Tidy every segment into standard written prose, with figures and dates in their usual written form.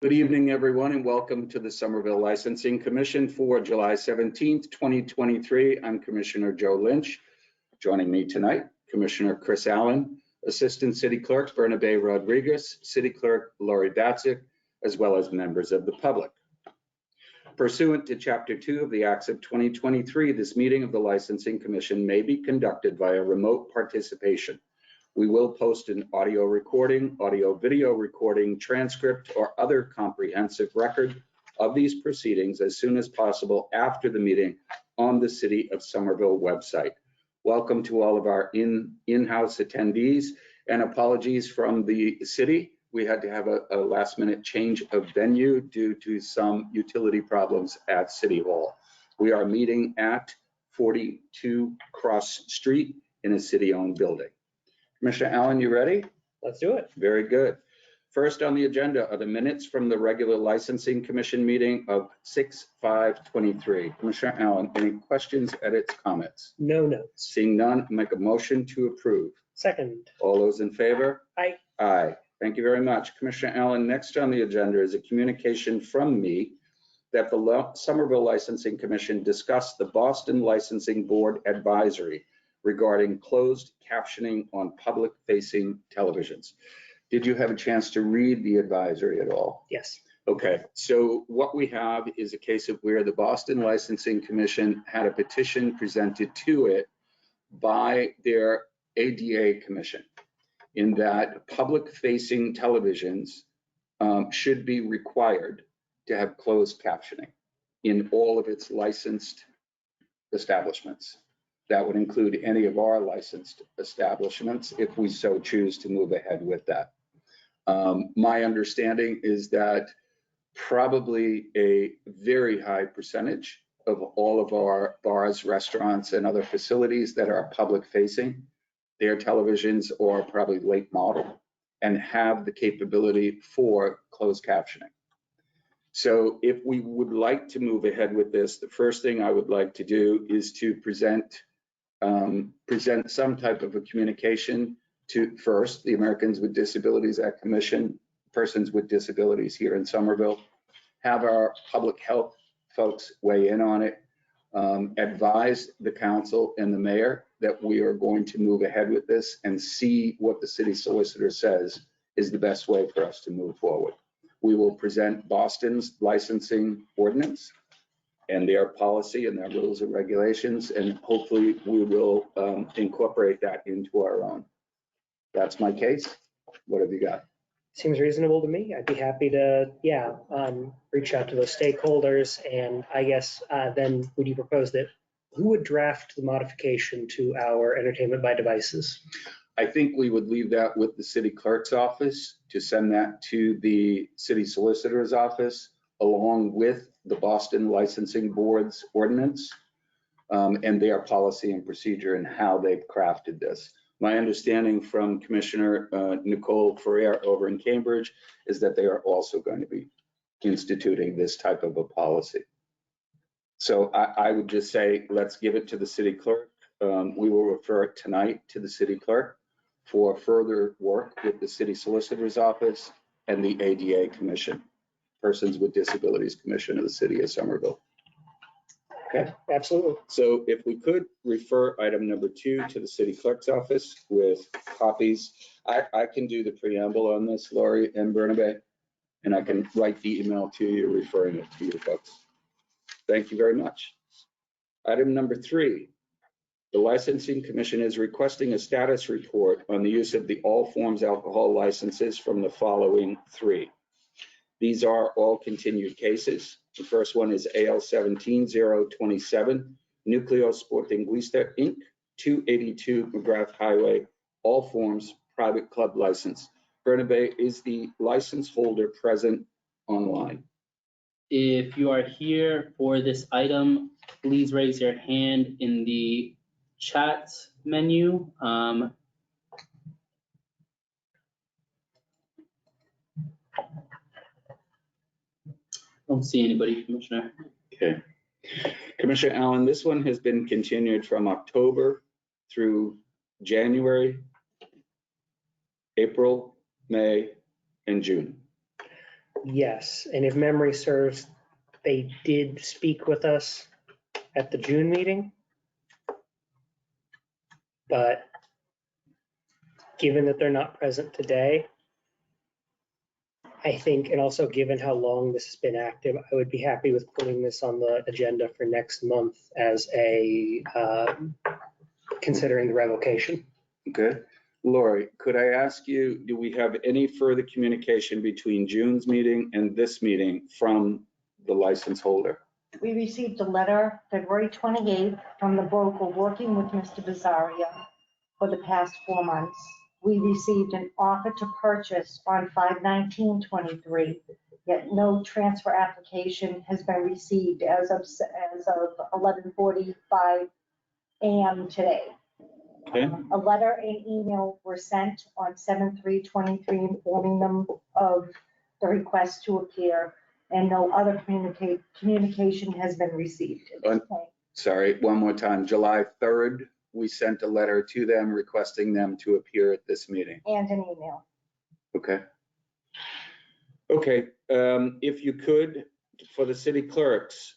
Good evening, everyone, and welcome to the Somerville Licensing Commission for July 17th, 2023. I'm Commissioner Joe Lynch. Joining me tonight, Commissioner Chris Allen, Assistant City Clerk Bernabe Rodriguez, City Clerk Lori Batzik, as well as members of the public. Pursuant to Chapter 2 of the Acts of 2023, this meeting of the Licensing Commission may be conducted via remote participation. We will post an audio recording, audio-video recording, transcript, or other comprehensive record of these proceedings as soon as possible after the meeting on the City of Somerville website. Welcome to all of our in-house attendees, and apologies from the city. We had to have a last-minute change of venue due to some utility problems at City Hall. We are meeting at 42 Cross Street in a city-owned building. Commissioner Allen, you ready? Let's do it. Very good. First on the agenda are the minutes from the regular Licensing Commission meeting of 6/5/23. Commissioner Allen, any questions, edits, comments? No notes. Seeing none, make a motion to approve. Second. All those in favor? Aye. Aye. Thank you very much. Commissioner Allen, next on the agenda is a communication from me that the Somerville Licensing Commission discussed the Boston Licensing Board advisory regarding closed captioning on public-facing televisions. Did you have a chance to read the advisory at all? Yes. Okay, so what we have is a case of where the Boston Licensing Commission had a petition presented to it by their ADA commission, in that public-facing televisions should be required to have closed captioning in all of its licensed establishments. That would include any of our licensed establishments if we so choose to move ahead with that. My understanding is that probably a very high percentage of all of our bars, restaurants, and other facilities that are public facing, their televisions are probably late model and have the capability for closed captioning. So if we would like to move ahead with this, the first thing I would like to do is to present some type of a communication to, first, the Americans with Disabilities Act Commission, persons with disabilities here in Somerville, have our public health folks weigh in on it, advise the council and the mayor that we are going to move ahead with this and see what the city solicitor says is the best way for us to move forward. We will present Boston's licensing ordinance and their policy and their rules and regulations, and hopefully we will incorporate that into our own. That's my case. What have you got? Seems reasonable to me. I'd be happy to, reach out to those stakeholders, and I guess then would you propose that who would draft the modification to our entertainment by devices? I think we would leave that with the city clerk's office to send that to the city solicitor's office along with the Boston Licensing Board's ordinance and their policy and procedure and how they've crafted this. My understanding from Commissioner Nicole Ferrer over in Cambridge is that they are also going to be instituting this type of a policy. So I would just say, let's give it to the city clerk. We will refer it tonight to the city clerk for further work with the city solicitor's office and the ADA commission, Persons with Disabilities Commission of the City of Somerville. Okay, absolutely. So if we could refer item number 2 to the city clerk's office with copies. I can do the preamble on this, Lori and Bernabe, and I can write the email to you referring it to you folks. Thank you very much. Item number 3, the Licensing Commission is requesting a status report on the use of the all forms alcohol licenses from the following 3. These are all continued cases. The first one is AL 17-027, Nucleo Sportinguista Inc., 282 McGrath Highway, all forms private club license. Bernabe, is the license holder present online? If you are here for this item, please raise your hand in the chat menu. Don't see anybody, Commissioner. Okay. Commissioner Allen, this one has been continued from October through January, April, May, and June. Yes, and if memory serves, they did speak with us at the June meeting. But given that they're not present today, I think, and also given how long this has been active, I would be happy with putting this on the agenda for next month as a, considering the revocation. Okay. Lori, could I ask you, do we have any further communication between June's meeting and this meeting from the license holder? We received a letter February 28th from the broker working with Mr. Bizarria for the past 4 months. We received an offer to purchase on 5/19/23, yet no transfer application has been received as of 11:45 a.m. today. Okay. A letter and email were sent on 7/3/23 informing them of the request to appear, and no other communication has been received at this point. Sorry, one more time. July 3rd, we sent a letter to them requesting them to appear at this meeting. And an email. Okay. Okay, if you could, for the city clerks,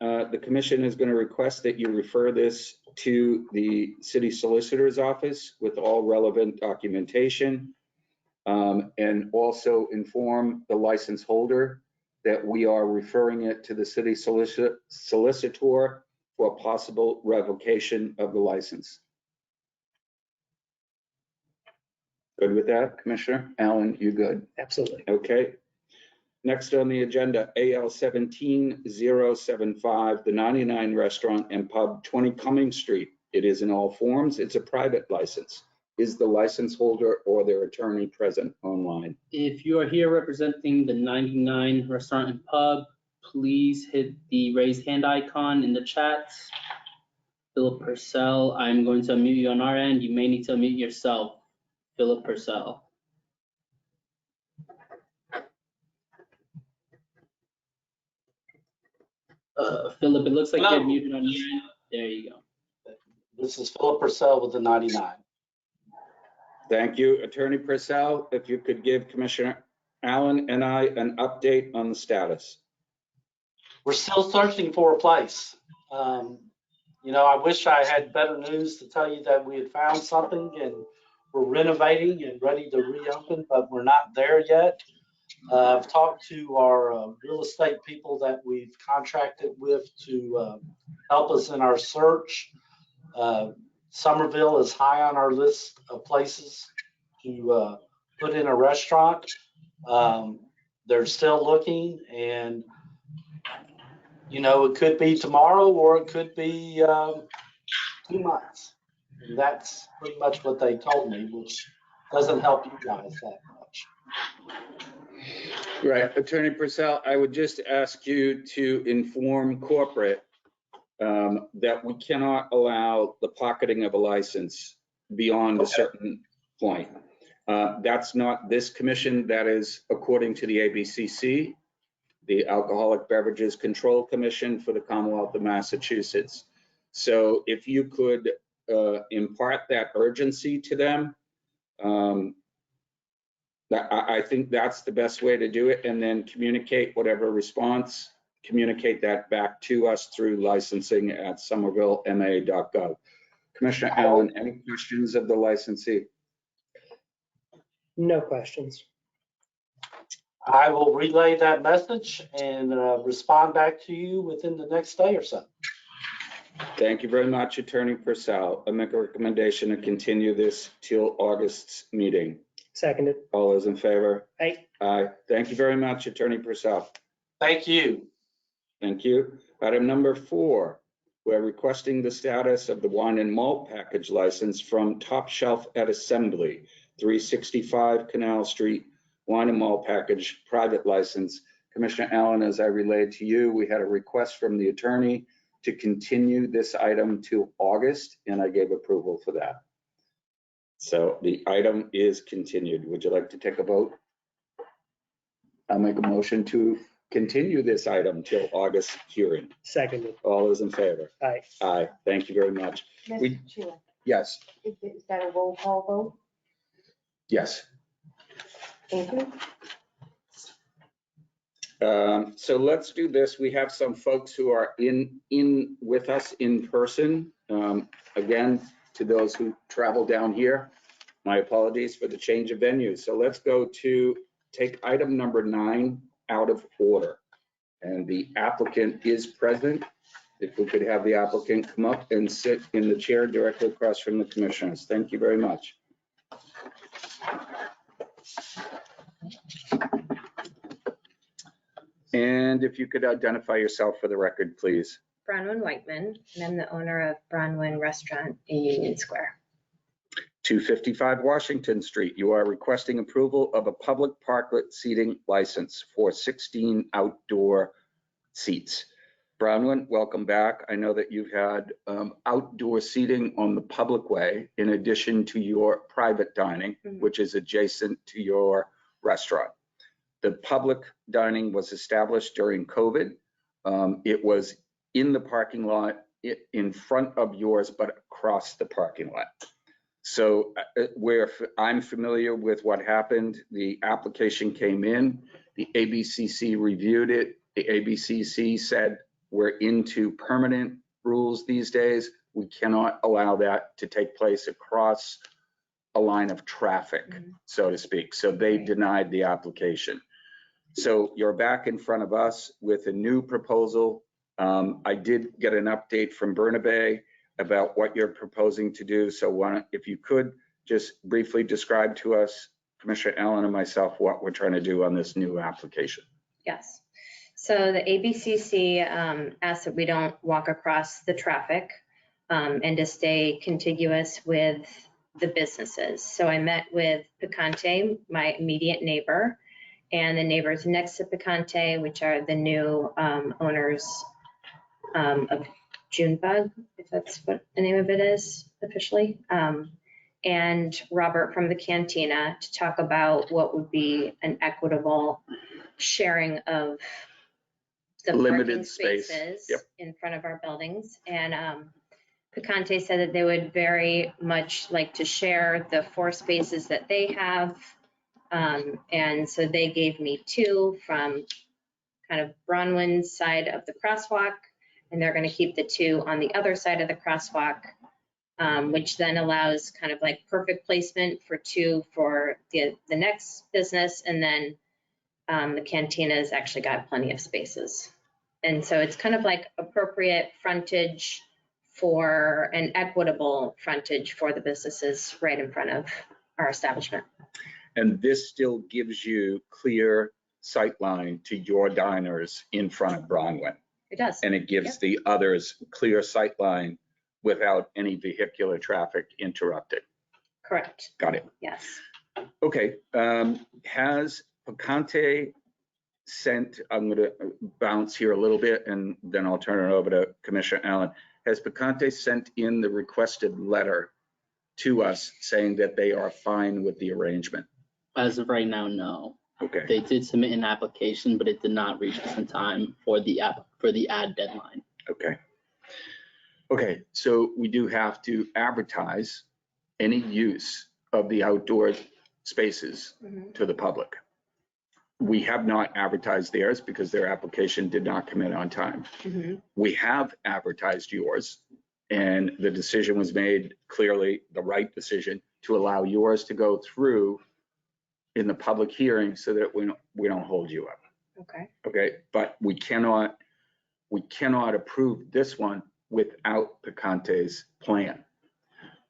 the commission is going to request that you refer this to the city solicitor's office with all relevant documentation. And also inform the license holder that we are referring it to the city solicitor for possible revocation of the license. Good with that, Commissioner? Alan, you good? Absolutely. Okay. Next on the agenda, AL 17075, the 99 Restaurant and Pub, 20 Cumming Street. It is in all forms. It's a private license. Is the license holder or their attorney present online? If you are here representing the 99 Restaurant and Pub, please hit the raised hand icon in the chat. Philip Purcell, I'm going to unmute you on our end. You may need to unmute yourself. Philip Purcell. Philip, it looks like Hello. you're muted on your end. There you go. This is Philip Purcell with the 99. Thank you. Attorney Purcell, if you could give Commissioner Allen and I an update on the status. We're still searching for a place. I wish I had better news to tell you that we had found something and we're renovating and ready to reopen, but we're not there yet. I've talked to our real estate people that we've contracted with to help us in our search. Somerville is high on our list of places to put in a restaurant. They're still looking, and it could be tomorrow or it could be 2 months. And that's pretty much what they told me, which doesn't help you guys that much. Right. Attorney Purcell, I would just ask you to inform corporate that we cannot allow the pocketing of a license beyond a certain point. That's not this commission. That is according to the ABCC, the Alcoholic Beverages Control Commission for the Commonwealth of Massachusetts. So if you could impart that urgency to them, I think that's the best way to do it, and then communicate whatever response, communicate that back to us through licensing@somervillema.gov. Commissioner Allen, any questions of the licensee? No questions. I will relay that message and respond back to you within the next day or so. Thank you very much, Attorney Purcell. I make a recommendation to continue this till August's meeting. Seconded. All those in favor? Aye. Aye. Thank you very much, Attorney Purcell. Thank you. Thank you. Item number 4, we're requesting the status of the wine and malt package license from Top Shelf at Assembly, 365 Canal Street, wine and malt package private license. Commissioner Allen, as I relayed to you, we had a request from the attorney to continue this item to August, and I gave approval for that. So the item is continued. Would you like to take a vote? I'll make a motion to continue this item till August hearing. Seconded. All those in favor? Aye. Aye. Thank you very much. We- Mr. Chair, Yes, is that a roll call vote? yes. Thank you. So let's do this. We have some folks who are in with us in person. Again, to those who travel down here, my apologies for the change of venue. So let's go to take item number 9 out of order. And the applicant is present. If we could have the applicant come up and sit in the chair directly across from the commissioners. Thank you very much. And if you could identify yourself for the record, please. Bronwyn Whiteman, and I'm the owner of Bronwyn Restaurant in Union Square. 255 Washington Street. You are requesting approval of a public parklet seating license for 16 outdoor seats. Bronwyn, welcome back. I know that you've had outdoor seating on the public way in addition to your private dining, which is adjacent to your restaurant. The public dining was established during COVID. It was in the parking lot in front of yours, but across the parking lot. So I'm familiar with what happened. The application came in, the ABCC reviewed it. The ABCC said, we're into permanent rules these days. We cannot allow that to take place across a line of traffic, so to speak. So they denied the application. So you're back in front of us with a new proposal. I did get an update from Burnaby about what you're proposing to do. So if you could just briefly describe to us, Commissioner Allen and myself, what we're trying to do on this new application. Yes. So the ABCC asked that we don't walk across the traffic and to stay contiguous with the businesses. So I met with Picante, my immediate neighbor, and the neighbors next to Picante, which are the new owners of Junebug, if that's what the name of it is officially, and Robert from the Cantina to talk about what would be an equitable sharing of the Limited parking space. spaces Yep. in front of our buildings. And Picante said that they would very much like to share the 4 spaces that they have. And so they gave me 2 from kind of Bronwyn's side of the crosswalk, and they're going to keep the 2 on the other side of the crosswalk, which then allows kind of like perfect placement for 2 for the next business. And then the Cantina's actually got plenty of spaces. And so it's kind of like appropriate frontage for an equitable frontage for the businesses right in front of our establishment. And this still gives you clear sight line to your diners in front of Bronwyn. It does. And it gives the others clear sight line without any vehicular traffic interrupted. Correct. Got it. Yes. Okay. Has Picante sent, I'm going to bounce here a little bit and then I'll turn it over to Commissioner Allen. Has Picante sent in the requested letter to us saying that they are fine with the arrangement? As of right now, no. Okay. They did submit an application, but it did not reach us in time for the ad deadline. Okay. Okay, so we do have to advertise any use of the outdoor spaces to the public. We have not advertised theirs because their application did not come in on time. We have advertised yours, and the decision was made, clearly the right decision, to allow yours to go through in the public hearing so that we don't hold you up. Okay. Okay, but we cannot approve this one without Picante's plan.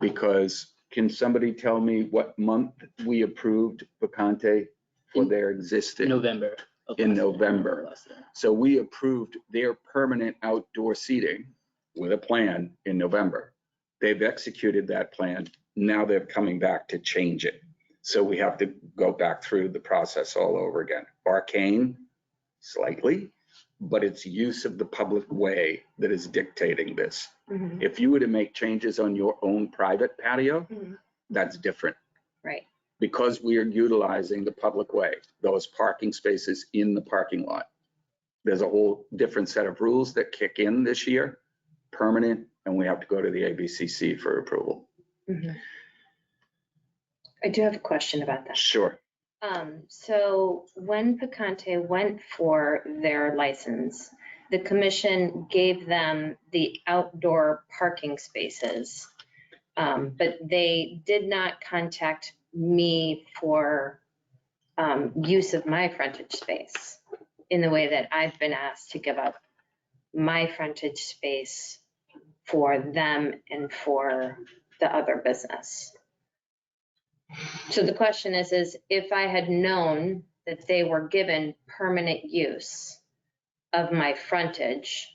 Because can somebody tell me what month we approved Picante for their existing? November. In November. So we approved their permanent outdoor seating with a plan in November. They've executed that plan. Now they're coming back to change it. So we have to go back through the process all over again. Arcane, slightly, but it's use of the public way that is dictating this. If you were to make changes on your own private patio, that's different. Right. Because we are utilizing the public way, those parking spaces in the parking lot. There's a whole different set of rules that kick in this year, permanent, and we have to go to the ABCC for approval. I do have a question about that. Sure. So when Picante went for their license, the commission gave them the outdoor parking spaces. But they did not contact me for use of my frontage space in the way that I've been asked to give up my frontage space for them and for the other business. So the question is if I had known that they were given permanent use of my frontage,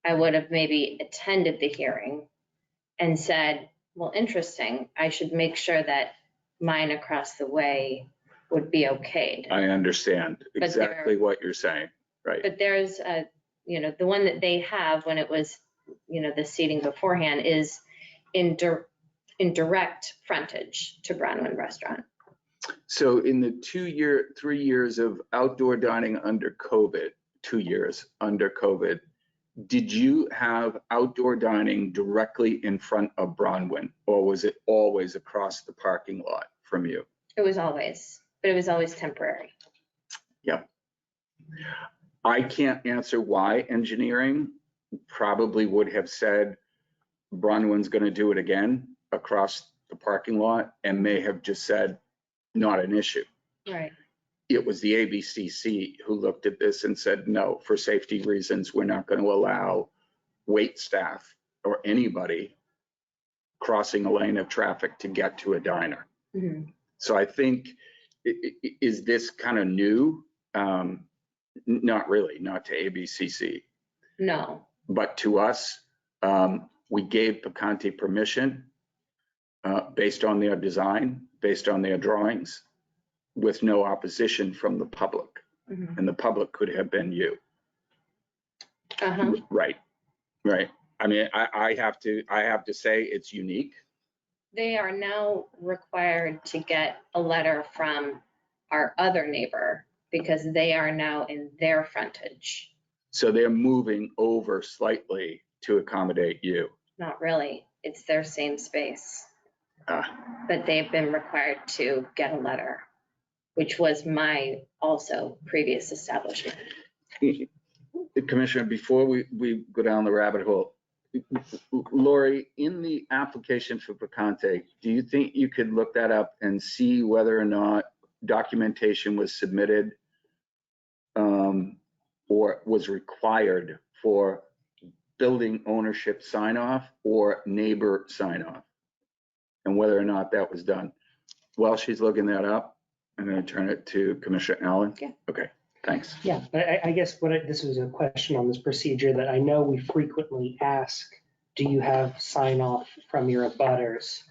I would have maybe attended the hearing and said, well, interesting, I should make sure that mine across the way would be okayed. I understand exactly what you're saying, right? But there's the one that they have when it was, the seating beforehand is in direct frontage to Bronwyn Restaurant. So in the 3 years of outdoor dining under COVID, 2 years under COVID, did you have outdoor dining directly in front of Bronwyn, or was it always across the parking lot from you? It was always, but it was always temporary. Yep. I can't answer why engineering probably would have said Bronwyn's going to do it again across the parking lot and may have just said, not an issue. Right. It was the ABCC who looked at this and said, no, for safety reasons, we're not going to allow wait staff or anybody crossing a lane of traffic to get to a diner. Mm-hmm. So I think, is this kind of new? Not really, not to ABCC. No. But to us, we gave Picante permission based on their design, based on their drawings, with no opposition from the public. Mm-hmm. And the public could have been you. Uh-huh. Right. I mean, I have to say it's unique. They are now required to get a letter from our other neighbor because they are now in their frontage. So they're moving over slightly to accommodate you. Not really. It's their same space. Ah. But they've been required to get a letter, which was my also previous establishment. Commissioner, before we go down the rabbit hole, Lori, in the application for Picante, do you think you could look that up and see whether or not documentation was submitted or was required for building ownership sign off or neighbor sign off, and whether or not that was done? While she's looking that up, I'm going to turn it to Commissioner Allen. Yeah. Okay, thanks. Yeah, I guess this was a question on this procedure that I know we frequently ask, do you have sign off from your abutters?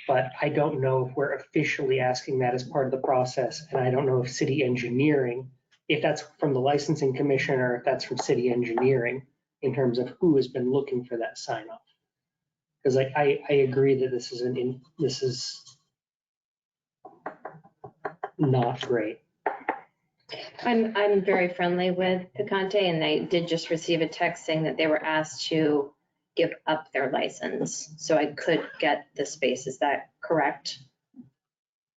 But I don't know if we're officially asking that as part of the process. And I don't know if city engineering, if that's from the licensing commission or if that's from city engineering in terms of who has been looking for that sign off. Because I agree that this is not great. I'm very friendly with Picante, and they did just receive a text saying that they were asked to give up their license, so I could get the space. Is that correct?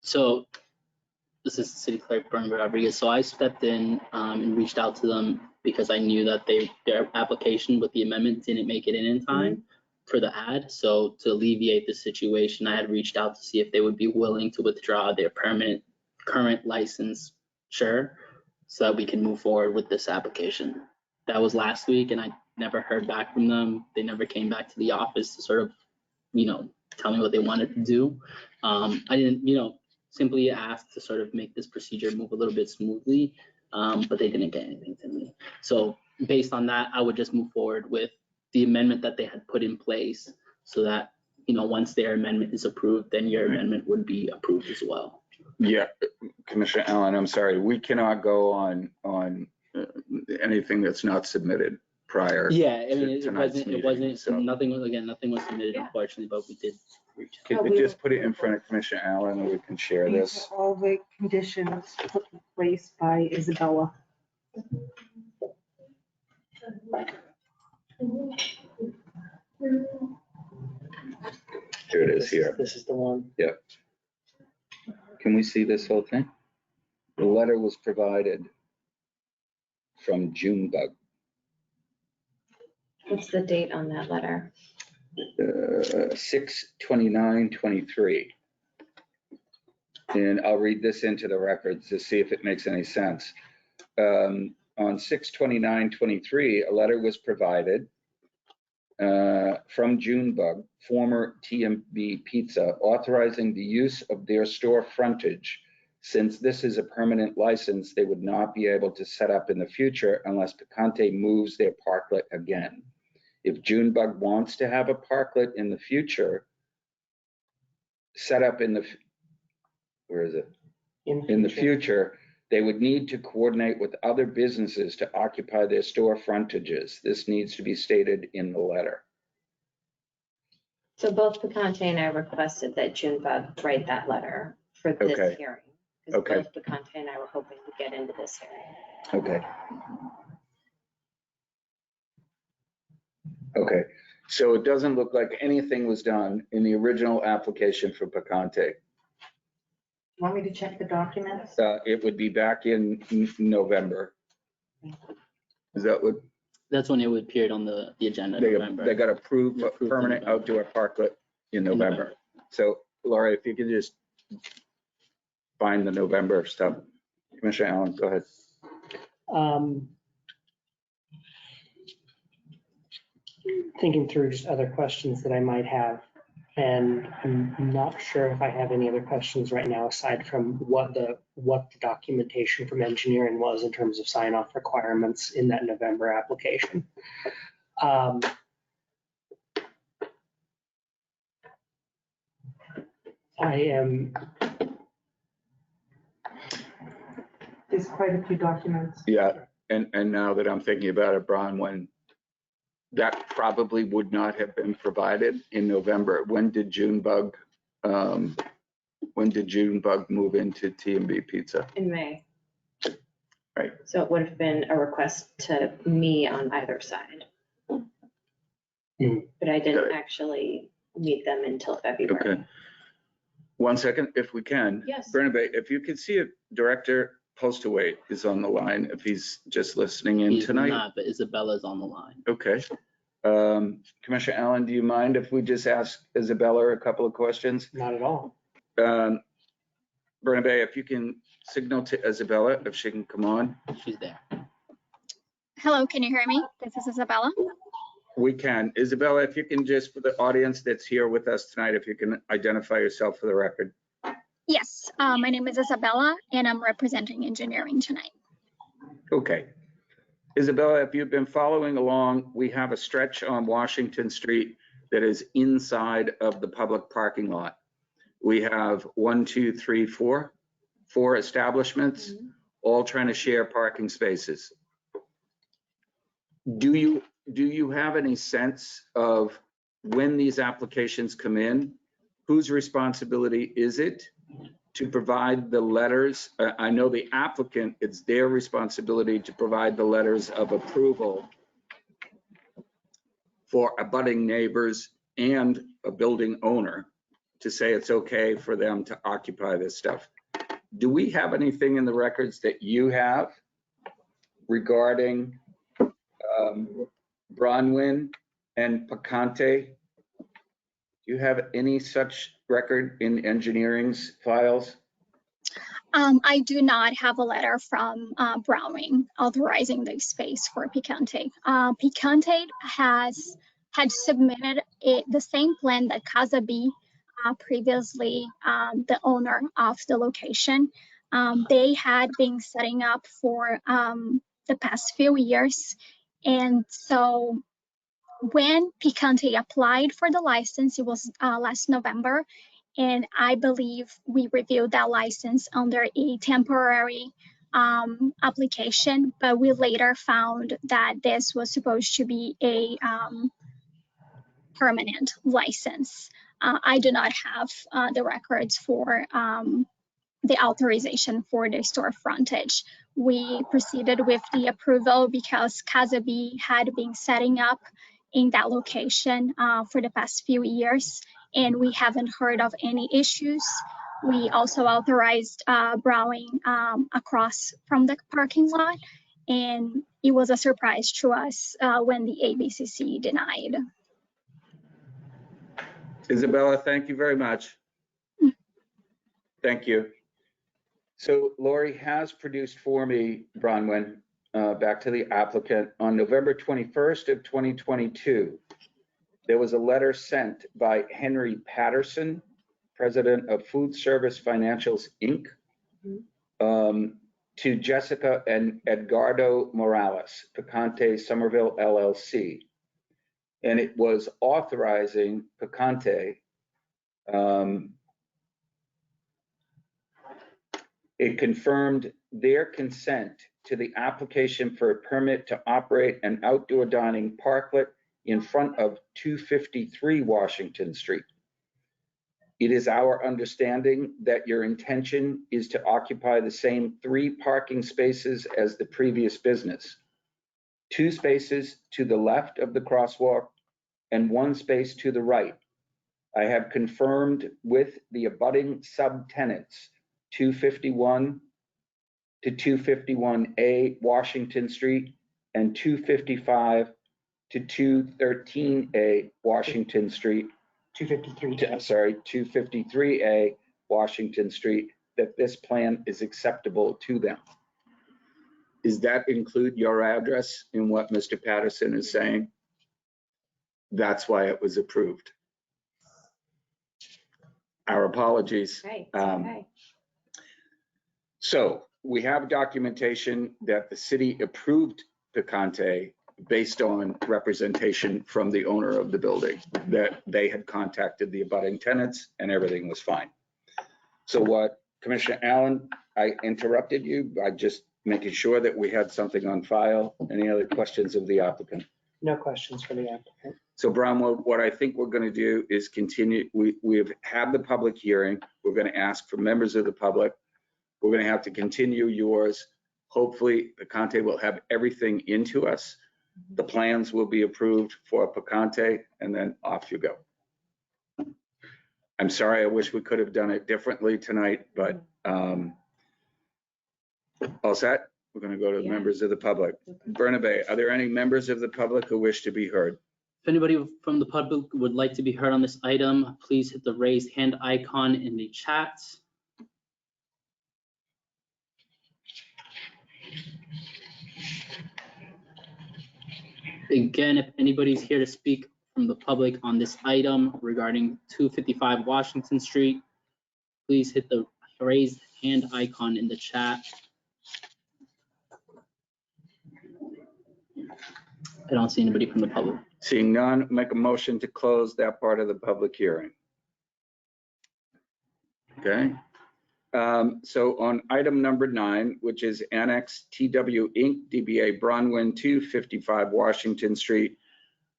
So this is City Clerk Bern Rodriguez. So I stepped in and reached out to them because I knew that their application with the amendment didn't make it in time for the ad. So to alleviate the situation, I had reached out to see if they would be willing to withdraw their current license, so that we can move forward with this application. That was last week, and I never heard back from them. They never came back to the office to sort of, tell me what they wanted to do. I didn't, simply asked to sort of make this procedure move a little bit smoothly, but they didn't get anything to me. So based on that, I would just move forward with the amendment that they had put in place so that, once their amendment is approved, then your amendment would be approved as well. Yeah, Commissioner Allen, I'm sorry, we cannot go on anything that's not submitted prior. Yeah, I mean, tonight's meeting, so. nothing was submitted, unfortunately, but we did reach out. Could we just put it in front of Commissioner Allen and we can share These this? are all the conditions put in place by Isabella. Here it is here. This is the one. Can we see this whole thing? The letter was provided from Junebug. What's the date on that letter? 6/29/23. And I'll read this into the records to see if it makes any sense. On 6/29/23, a letter was provided from Junebug, former TMB Pizza, authorizing the use of their store frontage. Since this is a permanent license, they would not be able to set up in the future unless Picante moves their parklet again. If Junebug wants to have a parklet in the future, set up in the, where is it? In the future, they would need to coordinate with other businesses to occupy their store frontages. This needs to be stated in the letter. So both Picante and I requested that Junebug write that letter for this Okay. hearing. Because Okay. both Picante and I were hoping to get into this hearing. Okay. Okay, so it doesn't look like anything was done in the original application for Picante. Want me to check the documents? It would be back in November. Is that what That's when it would appear on the agenda, they November. got approved, Approved in permanent November. outdoor parklet in November. November. So Laura, if you could just find the November stuff. Commissioner Allen, go ahead. Thinking through just other questions that I might have, and I'm not sure if I have any other questions right now aside from what the documentation from engineering was in terms of sign-off requirements in that November application. There's quite a few documents. Yeah, and now that I'm thinking about it, Bronwyn, that probably would not have been provided in November. When did Junebug move into TMB Pizza? In May. Right. So it would have been a request to me on either side. Hmm. But I didn't Okay. actually meet them until February. Okay. 1 second, if we can. Yes. Bernabe, if you could see if Director Postaway is on the line, if he's just listening in He's tonight. not, but Isabella's on the line. Okay. Commissioner Allen, do you mind if we just ask Isabella a couple of questions? Not at all. Bernabe, if you can signal to Isabella, if she can come on. She's there. Hello, can you hear me? This is Isabella. We can. Isabella, if you can just, for the audience that's here with us tonight, if you can identify yourself for the record. Yes, my name is Isabella and I'm representing engineering tonight. Okay. Isabella, if you've been following along, we have a stretch on Washington Street that is inside of the public parking lot. We have 1, 2, 3, 4 establishments, all trying to share parking spaces. Do you have any sense of when these applications come in, whose responsibility is it to provide the letters? I know the applicant, it's their responsibility to provide the letters of approval for abutting neighbors and a building owner to say it's okay for them to occupy this stuff. Do we have anything in the records that you have regarding Bronwyn and Picante? Do you have any such record in engineering's files? I do not have a letter from Browning authorizing the space for Picante. Picante had submitted the same plan that Casa B, previously the owner of the location. They had been setting up for the past few years. And so when Picante applied for the license, it was last November. And I believe we reviewed that license under a temporary application, but we later found that this was supposed to be a permanent license. I do not have the records for the authorization for the store frontage. We proceeded with the approval because Casa B had been setting up in that location for the past few years, and we haven't heard of any issues. We also authorized browing across from the parking lot, and it was a surprise to us when the ABCC denied. Isabella, thank you very much. Thank you. So Lori has produced for me, Bronwyn, back to the applicant, on November 21st of 2022. There was a letter sent by Henry Patterson, president of Food Service Financials, Inc., to Jessica and Edgardo Morales, Picante Somerville LLC. And it was authorizing Picante it confirmed their consent to the application for a permit to operate an outdoor dining parklet in front of 253 Washington Street. It is our understanding that your intention is to occupy the same 3 parking spaces as the previous business. 2 spaces to the left of the crosswalk and 1 space to the right. I have confirmed with the abutting subtenants 251 to 251A Washington Street and 255 to 213A Washington Street. 253. I'm sorry, 253A Washington Street, that this plan is acceptable to them. Does that include your address in what Mr. Patterson is saying? That's why it was approved. Our apologies. Right, okay. So we have documentation that the city approved Picante based on representation from the owner of the building, that they had contacted the abutting tenants and everything was fine. So what, Commissioner Allen, I interrupted you by just making sure that we had something on file. Any other questions of the applicant? No questions for the applicant. So Bronwyn, what I think we're going to do is continue. We've had the public hearing. We're going to ask for members of the public. We're going to have to continue yours. Hopefully Picante will have everything into us. The plans will be approved for Picante and then off you go. I'm sorry, I wish we could have done it differently tonight, but all set? We're going to go to the members of the public. Bernabe, are there any members of the public who wish to be heard? If anybody from the public would like to be heard on this item, please hit the raised hand icon in the chat. Again, if anybody's here to speak from the public on this item regarding 255 Washington Street, please hit the raised hand icon in the chat. I don't see anybody from the public. Seeing none, make a motion to close that part of the public hearing. Okay. So on item number 9, which is Annex TW Inc., DBA Bronwyn 255 Washington Street,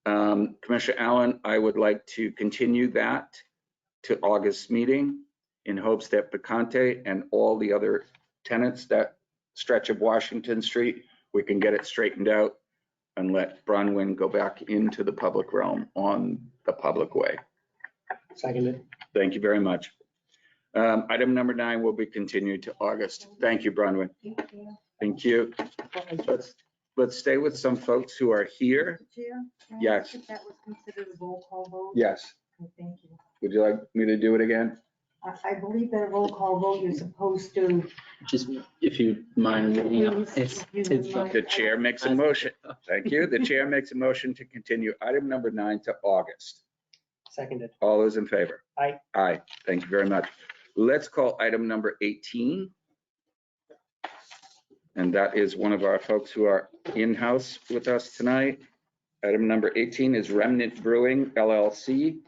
Commissioner Allen, I would like to continue that to August meeting in hopes that Picante and all the other tenants that stretch of Washington Street, we can get it straightened out and let Bronwyn go back into the public realm on the public way. Seconded. Thank you very much. Item number 9 will be continued to August. Thank you, Bronwyn. Thank you. Let's stay with some folks who are here. Chair, can I Yes. ask if that was considered a roll call vote? Yes. Okay, thank you. Would you like me to do it again? I believe that a roll call vote, you're supposed to. Just if you mind reading out. The chair makes a motion. Thank you. The chair makes a motion to continue item number 9 to August. Seconded. All those in favor? Aye. Aye. Thank you very much. Let's call item number 18. And that is one of our folks who are in-house with us tonight. Item number 18 is Remnant Brewing LLC.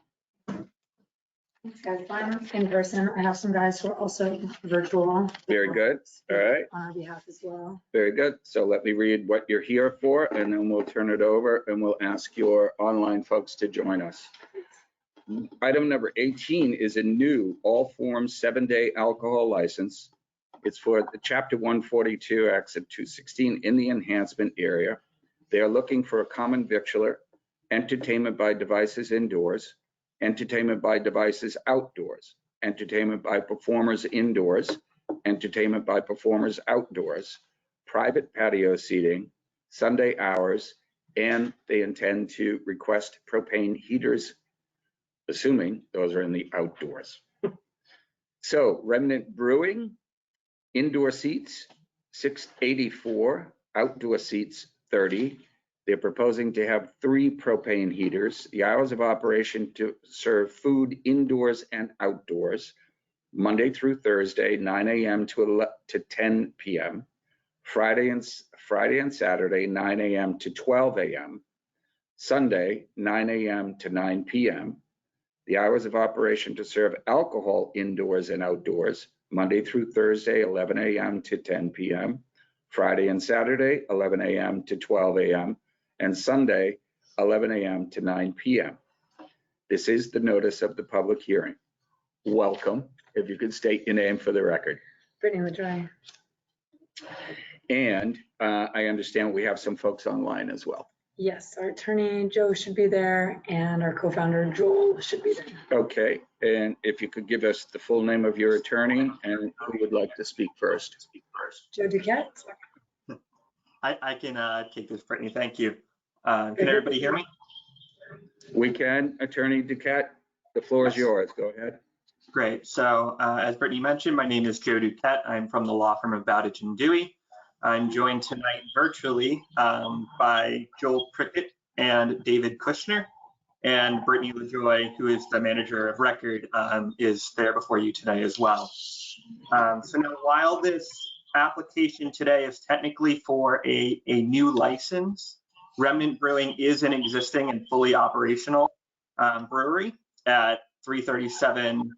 Thanks, guys. I'm in person. I have some guys who are also virtual. Very good. All right. On our behalf as well. Very good. So let me read what you're here for, and then we'll turn it over and we'll ask your online folks to join us. Item number 18 is a new all forms 7-day alcohol license. It's for the Chapter 142, Exit 216 in the enhancement area. They are looking for a common victualler, entertainment by devices indoors, entertainment by devices outdoors, entertainment by performers indoors, entertainment by performers outdoors, private patio seating, Sunday hours, and they intend to request propane heaters, assuming those are in the outdoors. So Remnant Brewing, indoor seats, 684, outdoor seats, 30. They're proposing to have 3 propane heaters. The hours of operation to serve food indoors and outdoors, Monday through Thursday, 9 a.m. to 10 p.m. Friday and Saturday, 9 a.m. to 12 a.m. Sunday, 9 a.m. to 9 p.m. The hours of operation to serve alcohol indoors and outdoors, Monday through Thursday, 11 a.m. to 10 p.m. Friday and Saturday, 11 a.m. to 12 a.m. and Sunday, 11 a.m. to 9 p.m. This is the notice of the public hearing. Welcome. If you could state your name for the record. Brittany LaJoy. And I understand we have some folks online as well. Yes, our attorney Joe should be there and our co-founder Joel should be there. Okay, and if you could give us the full name of your attorney and who would like to speak first. Joe Duquette. I can take this, Brittany. Thank you. Can everybody hear me? We can. Attorney Duquette, the floor is yours. Go ahead. Great. So as Brittany mentioned, my name is Joe Duquette. I'm from the law firm of Bowditch and Dewey. I'm joined tonight virtually by Joel Prickett and David Kushner, and Brittany LaJoy, who is the manager of record, is there before you tonight as well. So now, while this application today is technically for a new license, Remnant Brewing is an existing and fully operational brewery at 337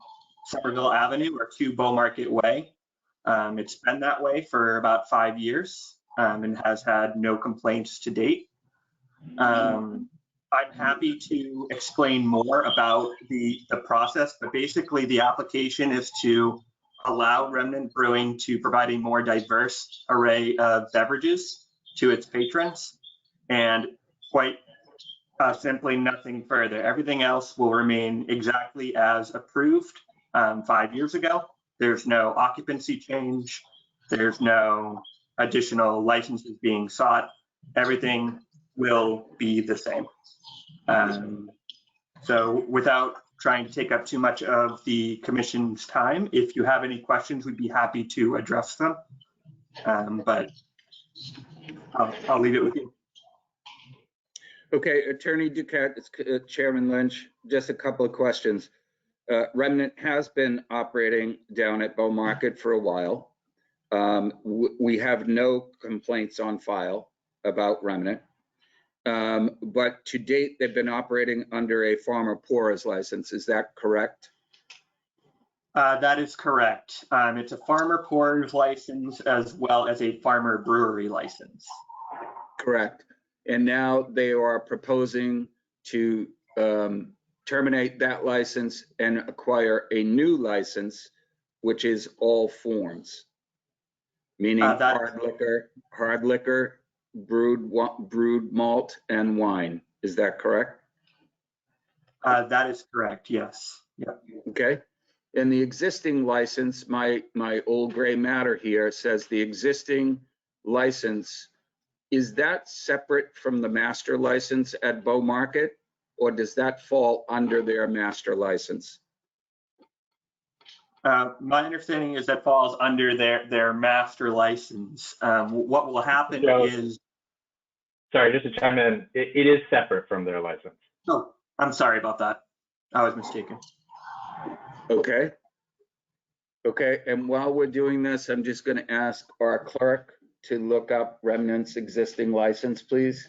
Somerville Avenue or 2 Beaumarket Way. It's been that way for about 5 years and has had no complaints to date. I'm happy to explain more about the process, but basically the application is to allow Remnant Brewing to provide a more diverse array of beverages to its patrons, and quite simply nothing further. Everything else will remain exactly as approved 5 years ago. There's no occupancy change. There's no additional licenses being sought. Everything will be the same. So without trying to take up too much of the commission's time, if you have any questions, we'd be happy to address them. But I'll leave it with you. Okay, Attorney Duquette, it's Chairman Lynch, just a couple of questions. Remnant has been operating down at Beaumarket for a while. We have no complaints on file about Remnant. But to date, they've been operating under a farmer pourers license. Is that correct? That is correct. It's a farmer pourers license as well as a farmer brewery license. Correct. And now they are proposing to terminate that license and acquire a new license, which is all forms, meaning hard liquor, brewed malt, and wine. Is that correct? That is correct, yes. Yep. Okay. And the existing license, my old gray matter here says the existing license, is that separate from the master license at Beaumarket, or does that fall under their master license? My understanding is that falls under their master license. What will happen is... Sorry, just to chime in, it is separate from their license. Oh, I'm sorry about that. I was mistaken. Okay. Okay, and while we're doing this, I'm just going to ask our clerk to look up Remnant's existing license, please.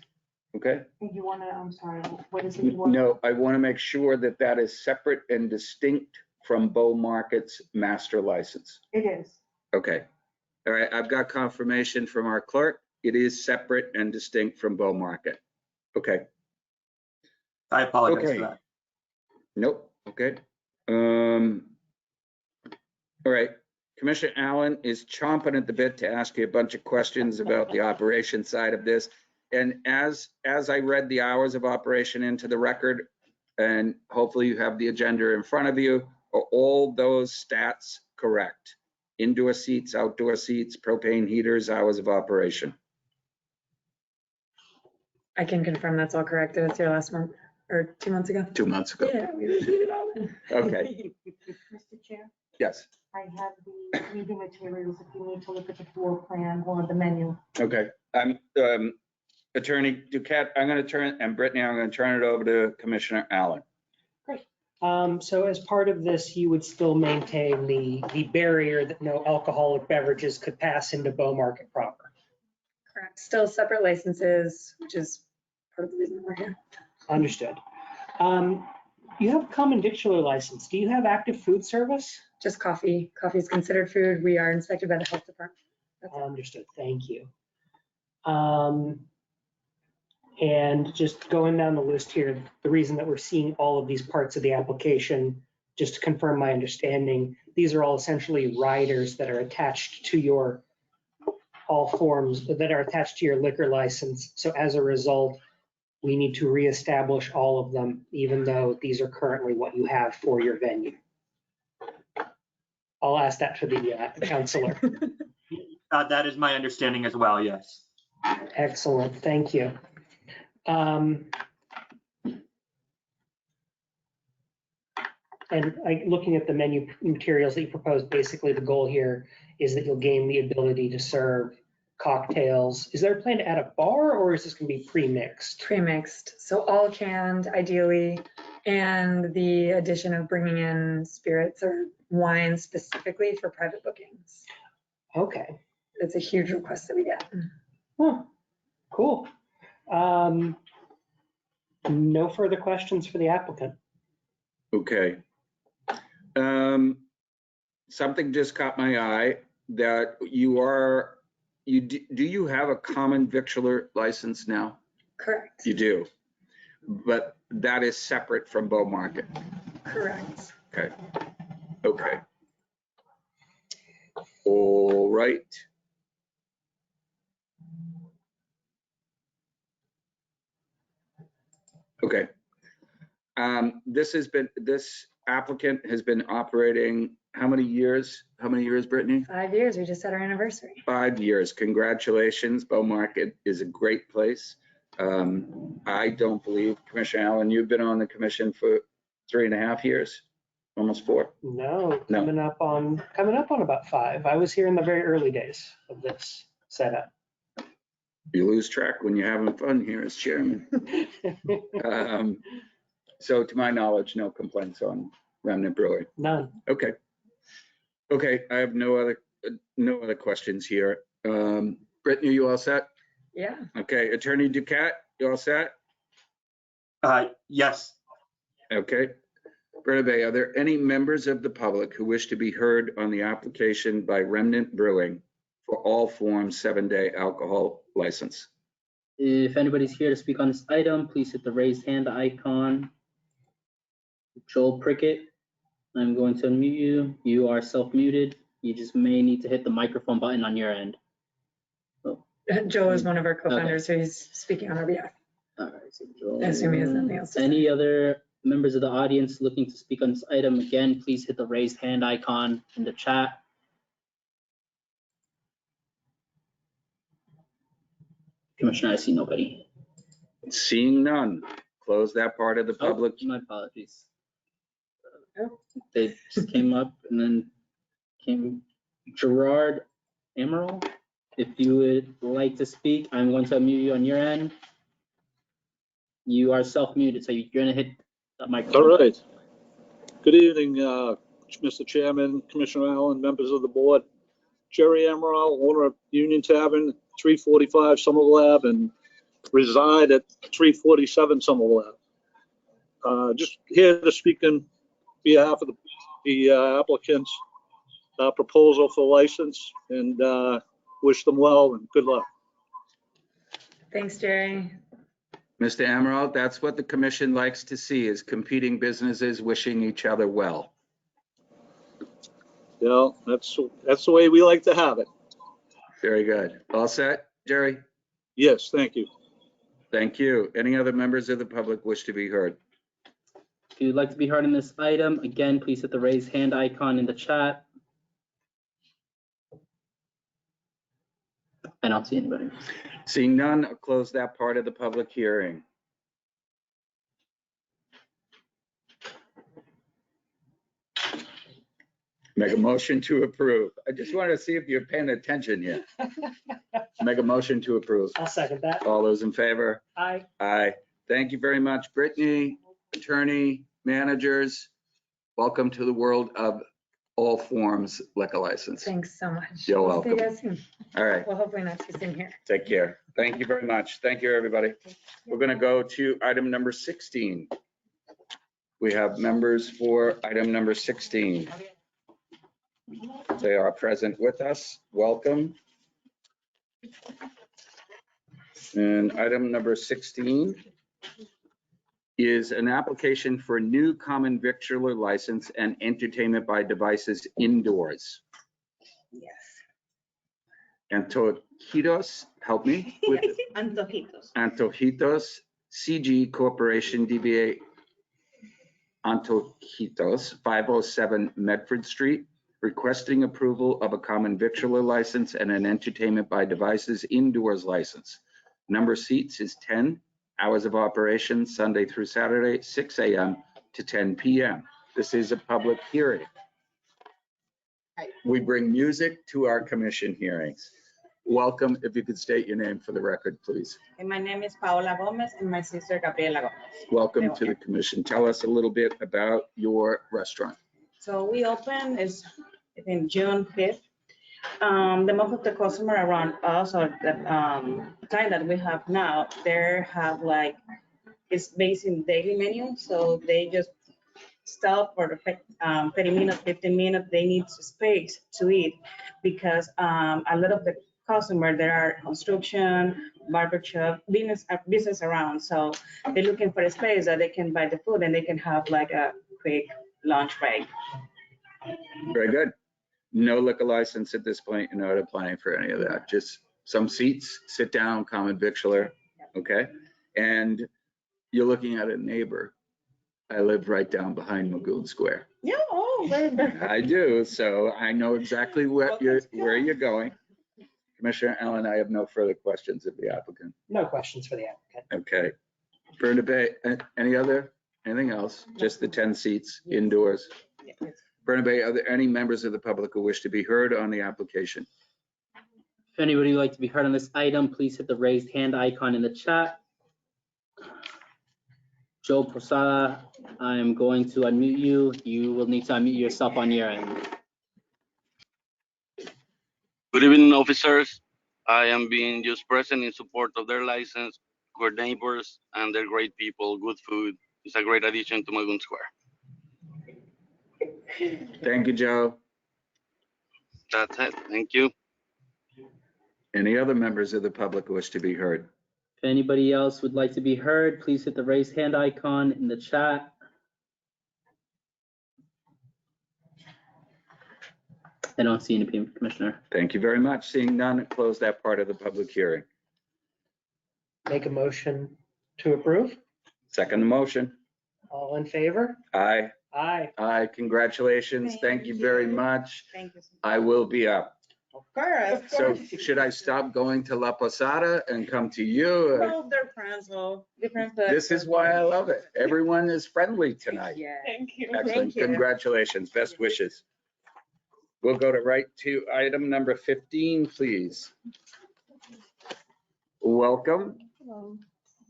Okay? You want to, I'm sorry, what is it? No, I want to make sure that that is separate and distinct from Beaumarket's master license. It is. Okay. All right, I've got confirmation from our clerk. It is separate and distinct from Beaumarket. Okay. I apologize Okay. for that. Nope. Okay. All right. Commissioner Allen is chomping at the bit to ask you a bunch of questions about the operation side of this. And as I read the hours of operation into the record, and hopefully you have the agenda in front of you, Are all those stats correct? Indoor seats, outdoor seats, propane heaters, hours of operation? I can confirm that's all correct. It was here last month or 2 months ago. 2 months ago. Yeah, we reviewed it all then. Okay. Mr. Chair, Yes. I have the meeting materials if you need to look at the floor plan or the menu. Okay. Attorney Duquette, I'm going to turn, and Brittany, I'm going to turn it over to Commissioner Allen. So as part of this, you would still maintain the barrier that no alcoholic beverages could pass into Bow Market proper. Correct. Still separate licenses, which is part of the reason we're here. Understood. You have a common victular license. Do you have active food service? Just coffee. Coffee is considered food. We are inspected by the health department. That's it. Understood. Thank you. And just going down the list here, the reason that we're seeing all of these parts of the application, just to confirm my understanding, these are all essentially riders that are attached to your, all forms that are attached to your liquor license. So as a result, we need to reestablish all of them, even though these are currently what you have for your venue. I'll ask that to the counselor. That is my understanding as well, yes. Excellent, thank you. And looking at the menu materials that you proposed, basically the goal here is that you'll gain the ability to serve cocktails. Is there a plan to add a bar, or is this going to be pre-mixed? Pre-mixed, so all canned ideally, and the addition of bringing in spirits or wine specifically for private bookings. Okay. It's a huge request that we get. Huh. Cool. No further questions for the applicant. Okay. Something just caught my eye that do you have a common victular license now? Correct. You do, but that is separate from Bow Market. Correct. Okay. Okay. All right. Okay. This applicant has been operating how many years? How many years, Brittany? 5 years. We just had our anniversary. 5 years. Congratulations. Bow Market is a great place. I don't believe, Commissioner Allen, you've been on the commission for 3.5 years, almost 4. No, No. coming up on about 5. I was here in the very early days of this setup. You lose track when you're having fun here as chairman. So to my knowledge, no complaints on Remnant Brewing. None. Okay. Okay, I have no other questions here. Brittany, you all set? Yeah. Okay, Attorney Duquette, you all set? Yes. Okay. Britta Bay, are there any members of the public who wish to be heard on the application by Remnant Brewing for all forms 7-day alcohol license? If anybody's here to speak on this item, please hit the raised hand icon. Joel Prickett, I'm going to unmute you. You are self-muted. You just may need to hit the microphone button on your end. Joe is one of our co-founders, so he's speaking on our behalf. All right, so Joel. I assume he has nothing else to say. Any other members of the audience looking to speak on this item? Again, please hit the raised hand icon in the chat. Commissioner, I see nobody. Seeing none, close that part of the Oh, public. my apologies. Oh. They just came up and then came Gerard Amaral. If you would like to speak, I'm going to unmute you on your end. You are self-muted, so you're going to hit that microphone. All right. Good evening, Mr. Chairman, Commissioner Allen, members of the board. Jerry Amaral, owner of Union Tavern, 345 Somerville Ave, and reside at 347 Somerville Ave. Just here to speak on behalf of the applicant's proposal for license, and wish them well and good luck. Thanks, Jerry. Mr. Amaral, that's what the commission likes to see, is competing businesses wishing each other well. Yeah, that's the way we like to have it. Very good. All set, Jerry? Yes, thank you. Thank you. Any other members of the public wish to be heard? If you'd like to be heard on this item, again, please hit the raise hand icon in the chat. I don't see anybody. Seeing none, I'll close that part of the public hearing. Make a motion to approve. I just wanted to see if you're paying attention yet. Make a motion to approve. I'll second that. All those in favor? Aye. Aye. Thank you very much, Brittany, attorney, managers. Welcome to the world of all forms liquor license. Thanks so much. You're We'll see you welcome. guys soon. All right, Well, hopefully not too soon here. take care. Thank you very much. Thank you, everybody. We're going to go to item number 16. We have members for item number 16. They are present with us. Welcome. And item number 16 is an application for a new common victualler license and entertainment by devices indoors. Yes. Antojitos, help me with Antojitos. Antojitos CG Corporation DBA Antojitos, 507 Medford Street, requesting approval of a common victualler license and an entertainment by devices indoors license. Number of seats is 10. Hours of operation Sunday through Saturday, 6 a.m. to 10 p.m. This is a public hearing. We bring music to our commission hearings. Welcome. If you could state your name for the record, please. And my name is Paola Gomez and my sister Gabriela Gomez. Welcome to the commission. Tell us a little bit about your restaurant. So we opened is in June 5th. The most of the customer around us or the client that we have now, they have like, it's based in daily menu. So they just stop for the 30 minutes, 15 minutes, they need space to eat because a lot of the customer, there are construction, barber shop, business around. So they're looking for a space that they can buy the food and they can have like a quick lunch break. Very good. No liquor license at this point. You're not applying for any of that. Just some seats, sit down, common victualler. Okay. And you're looking at a neighbor. I live right down behind Magoon Square. Yeah, oh, very good. I do. So I know exactly where you're going. Commissioner Allen, I have no further questions of the applicant. No questions for the applicant. Okay. Bernabe, anything else? Just the 10 seats indoors? Bernabe, are there any members of the public who wish to be heard on the application? If anybody would like to be heard on this item, please hit the raised hand icon in the chat. Joe Posada, I'm going to unmute you. You will need to unmute yourself on your end. Good evening, officers. I am being just present in support of their license, good neighbors, and they're great people, good food. It's a great addition to Magoon Square. Thank you, Joe. That's it. Thank you. Any other members of the public who wish to be heard? If anybody else would like to be heard, please hit the raised hand icon in the chat. I don't see any people, Commissioner. Thank you very much. Seeing none, close that part of the public hearing. Make a motion to approve. Second the motion. All in favor? Aye. Aye. Aye. Congratulations. Thank you very much. Thank you. I will be up. Of course. So should I stop going to La Posada and come to you? No, they're friends, so different. This is why I love it. Everyone is friendly tonight. Yeah. Thank you. Excellent. Thank you. Congratulations. Best wishes. We'll go right to item number 15, please. Welcome. Hello.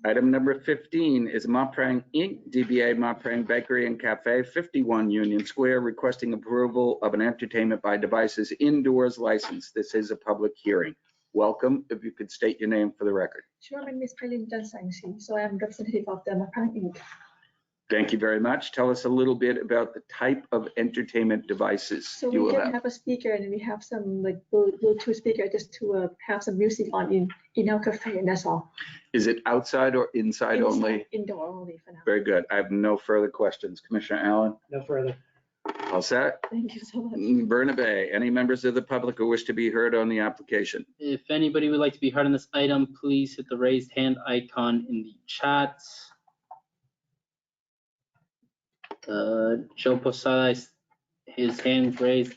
Item number 15 is Montprang Inc., DBA Montprang Bakery and Cafe, 51 Union Square, requesting approval of an entertainment by devices indoors license. This is a public hearing. Welcome. If you could state your name for the record. Sure, my name is Pauline Sangsi, so I am representative of the Montprang Inc. Thank you very much. Tell us a little bit about the type of entertainment devices So you we will can have. have a speaker and we have some like Bluetooth speaker just to have some music on in our cafe, and that's all. Is it outside or inside only? Indoor only for now. Very good. I have no further questions. Commissioner Allen? No further. All set? Thank you so much. Bernabe, any members of the public who wish to be heard on the application? If anybody would like to be heard on this item, please hit the raised hand icon in the chat. Joe Posada, his hand's raised.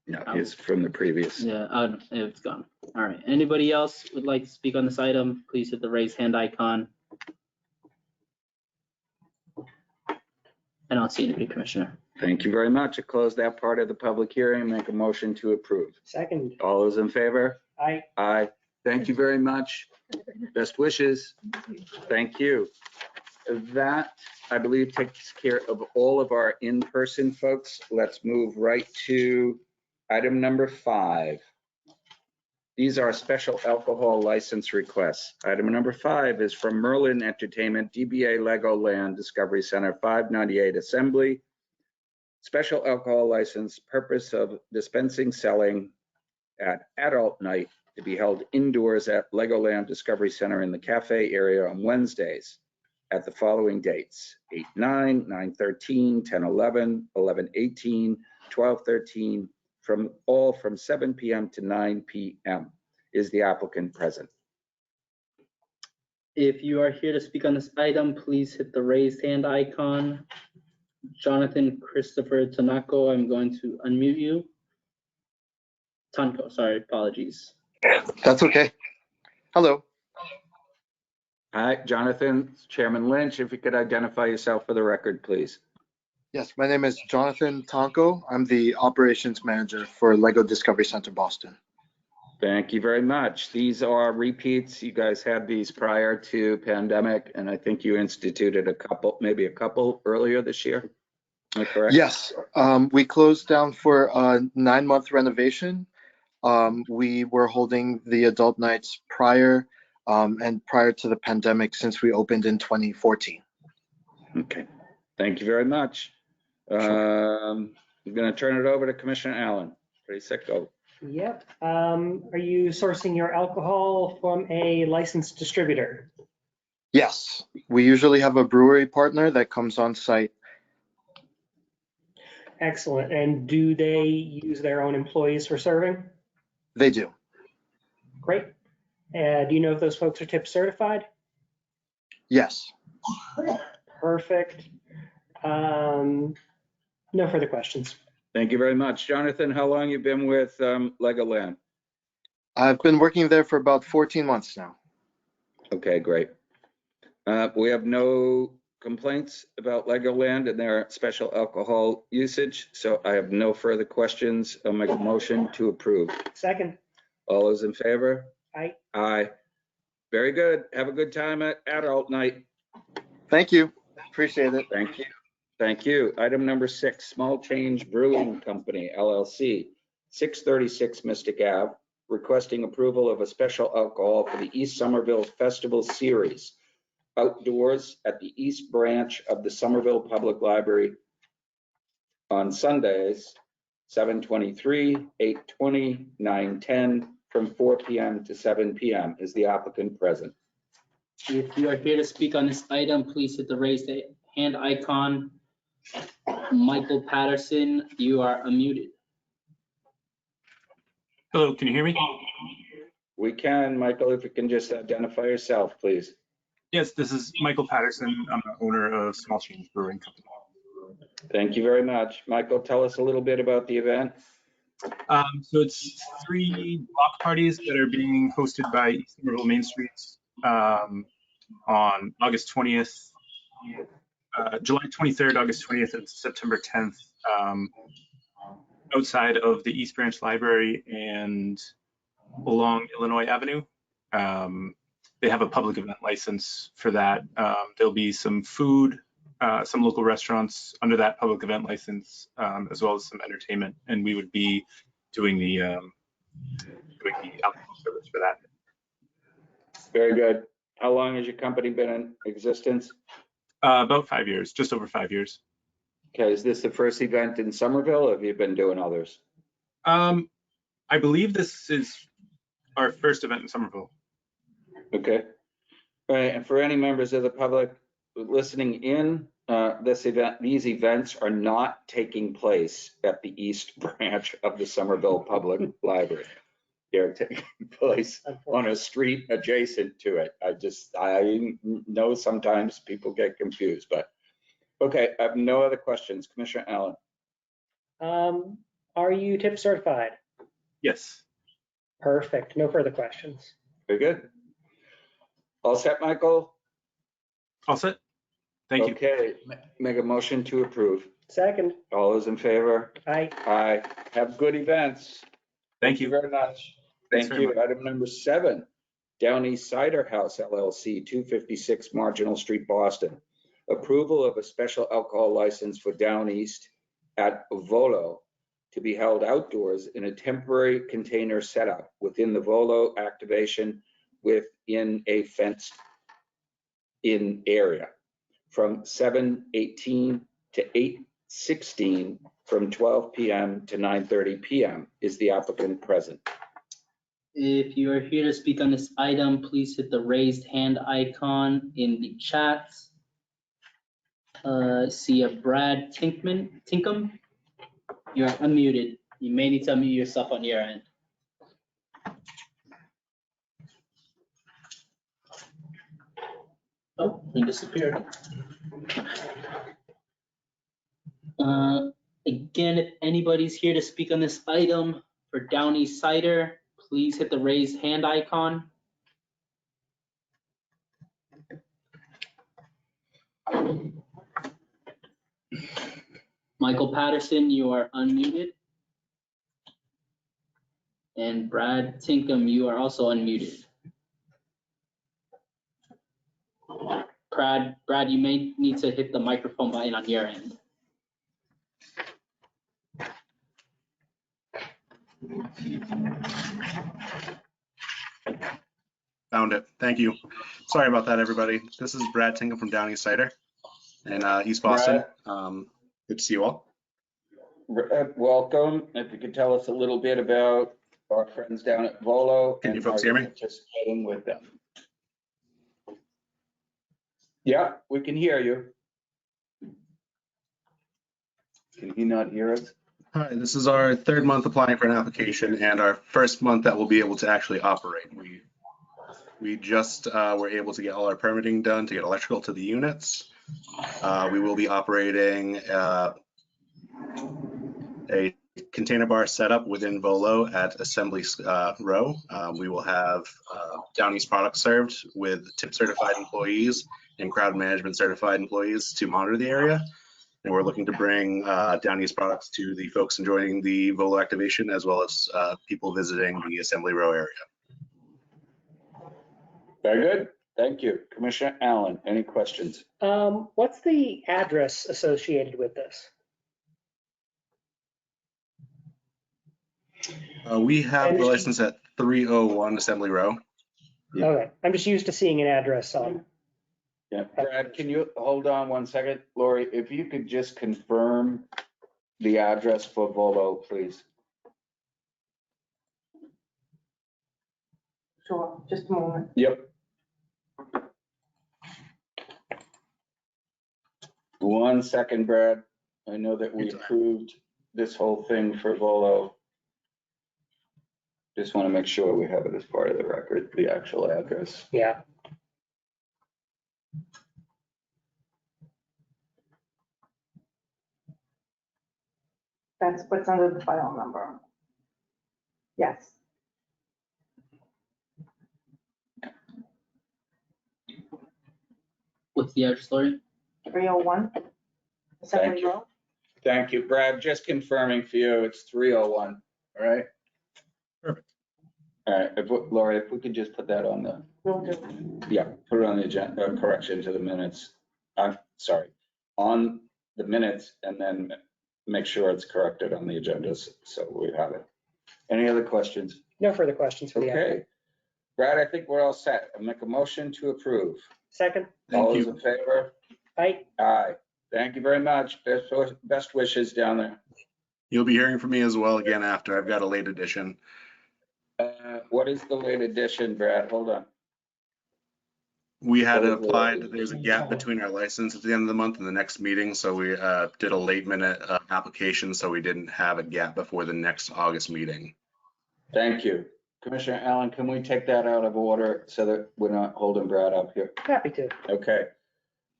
No, it's from the previous. Yeah, it's gone. All right. Anybody else would like to speak on this item? Please hit the raise hand icon. I don't see anybody, Commissioner. Thank you very much. I close that part of the public hearing. Make a motion to approve. Second, All those in favor? I, Aye. Thank you very much. Best wishes. Thank you. That, I believe, takes care of all of our in-person folks. Let's move right to item number 5. These are special alcohol license requests. Item number 5 is from Merlin Entertainment, DBA Legoland Discovery Center, 598 Assembly. Special alcohol license, purpose of dispensing, selling at adult night to be held indoors at Legoland Discovery Center in the cafe area on Wednesdays at the following dates: 8/9, 9/13, 10/11, 11/18, 12/13, from 7 p.m. to 9 p.m. Is the applicant present? If you are here to speak on this item, please hit the raised hand icon. Jonathan Christopher Tanako, I'm going to unmute you. Tanko, sorry, apologies. That's okay. Hello. Hi, Jonathan. Chairman Lynch, if you could identify yourself for the record, please. Yes, my name is Jonathan Tonko. I'm the operations manager for Lego Discovery Center Boston. Thank you very much. These are repeats. You guys had these prior to pandemic, and I think you instituted a couple, maybe a couple earlier this year. Am I correct? Yes, we closed down for a 9-month renovation. We were holding the adult nights prior and prior to the pandemic since we opened in 2014. Okay, thank you very much. I'm going to turn it over to Commissioner Allen. Pretty sick, go. yep. Are you sourcing your alcohol from a licensed distributor? Yes, we usually have a brewery partner that comes on site. Excellent. And do they use their own employees for serving? They do. Great. Do you know if those folks are tip certified? Yes. Perfect. No further questions. Thank you very much. Jonathan, how long you been with Legoland? I've been working there for about 14 months now. Okay, great. We have no complaints about Legoland and their special alcohol usage, so I have no further questions. I'll make a motion to approve. Second. All those in favor? Aye. Aye. Very good. Have a good time at adult night. Thank you. Appreciate it. Thank you. Thank you. Item number 6, Small Change Brewing Company, LLC, 636 Mystic Ave, requesting approval of a special alcohol for the East Somerville Festival Series, outdoors at the East Branch of the Somerville Public Library on Sundays, 7/23, 8/20, 9/10, from 4 p.m. to 7 p.m. Is the applicant present? If you are here to speak on this item, please hit the raised hand icon. Michael Patterson, you are unmuted. Hello, can you hear me? We can, Michael, if you can just identify yourself, please. Yes, this is Michael Patterson. I'm the owner of Small Change Brewing Company. Thank you very much. Michael, tell us a little bit about the event. So it's 3 block parties that are being hosted by East Somerville Main Street on August 20th, July 23rd, August 20th, and September 10th, outside of the East Branch Library and along Illinois Avenue. They have a public event license for that. There'll be some food, some local restaurants under that public event license, as well as some entertainment, and we would be doing the alcohol service for that. Very good. How long has your company been in existence? About 5 years, just over 5 years. Okay, is this the first event in Somerville, or have you been doing others? I believe this is our first event in Somerville. Okay. All right, and for any members of the public listening in, these events are not taking place at the East Branch of the Somerville Public Library. They're taking place on a street adjacent to it. I know sometimes people get confused, but Okay, I have no other questions. Commissioner Allen? Are you tip certified? Yes. Perfect. No further questions. Very good. All set, Michael? All set. Thank you. Okay, make a motion to approve. Second. All those in favor? Aye. Aye. Have good events. Thank you. Very much. Thanks Thank very you. Item number 7, Down East Cider House LLC, 256 Marginal Street, Boston. Approval of a special alcohol license for Down East at Volo to be held outdoors in a temporary container setup within the Volo activation within a fenced-in area from 7:18 to 8:16 from 12 p.m. to 9:30 p.m. Is the applicant present? If you are here to speak on this item, please hit the raised hand icon in the chat. See a Brad Tinkham. You're unmuted. You may need to unmute yourself on your end. Oh, he disappeared. Again, if anybody's here to speak on this item for Down East Cider, please hit the raised hand icon. Michael Patterson, you are unmuted. And Brad Tinkham, you are also unmuted. Brad, you may need to hit the microphone button on your end. Found it. Thank you. Sorry about that, everybody. This is Brad Tinkham from Down East Cider in East Boston. Good to see you all. Welcome. If you could tell us a little bit about our friends down at Volo. Can you folks hear me? Participating with them. Yeah, we can hear you. Can he not hear us? Hi, this is our 3rd month applying for an application and our 1st month that we'll be able to actually operate. We just were able to get all our permitting done to get electrical to the units. We will be operating a container bar setup within Volo at Assembly Row. We will have Down East products served with tip certified employees and crowd management certified employees to monitor the area. And we're looking to bring Down East products to the folks enjoying the Volo activation as well as people visiting the Assembly Row area. Very good. Thank you. Commissioner Allen, any questions? What's the address associated with this? We have the license at 301 Assembly Row. Okay, I'm just used to seeing an address on. Yeah, Brad, can you hold on one second? Lori, if you could just confirm the address for Volo, please. Sure, just a moment. Yep. One second, Brad. I know that we approved this whole thing for Volo. Just want to make sure we have it as part of the record, the actual address. Yeah. That's what's under the file number. Yes. What's the address, Lori? 301. Thank you. Thank you, Brad. Just confirming for you, it's 301, all right? Perfect. All right, Lori, if we could just put that on the, Will do. yeah, put it on the agenda, correction to the minutes. I'm sorry, on the minutes, and then make sure it's corrected on the agendas, so we have it. Any other questions? No further questions for the Okay. applicant. Brad, I think we're all set. I'll make a motion to approve. Second. All those in favor? Aye. Aye. Thank you very much. Best wishes down there. You'll be hearing from me as well again after. I've got a late edition. What is the late edition, Brad? Hold on. We had applied, there's a gap between our license at the end of the month and the next meeting, so we did a late minute application, so we didn't have a gap before the next August meeting. Thank you. Commissioner Allen, can we take that out of order so that we're not holding Brad up here? Happy to. Okay.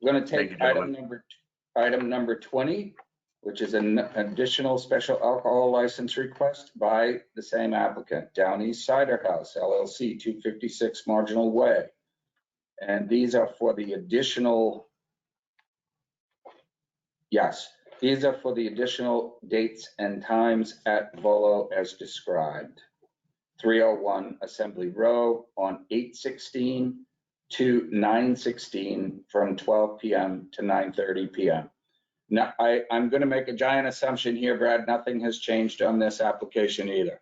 We're going to take Thank you, item item number 20, which is an additional special alcohol license request by the same applicant, Down East Cider House LLC, 256 Marginal Way. And these are for the additional, yes, these are for the additional dates and times at Volo as described. 301 Assembly Row on 8/16 to 9/16 from 12 p.m. to 9:30 p.m. Now, I'm going to make a giant assumption here, Brad. Nothing has changed on this application either.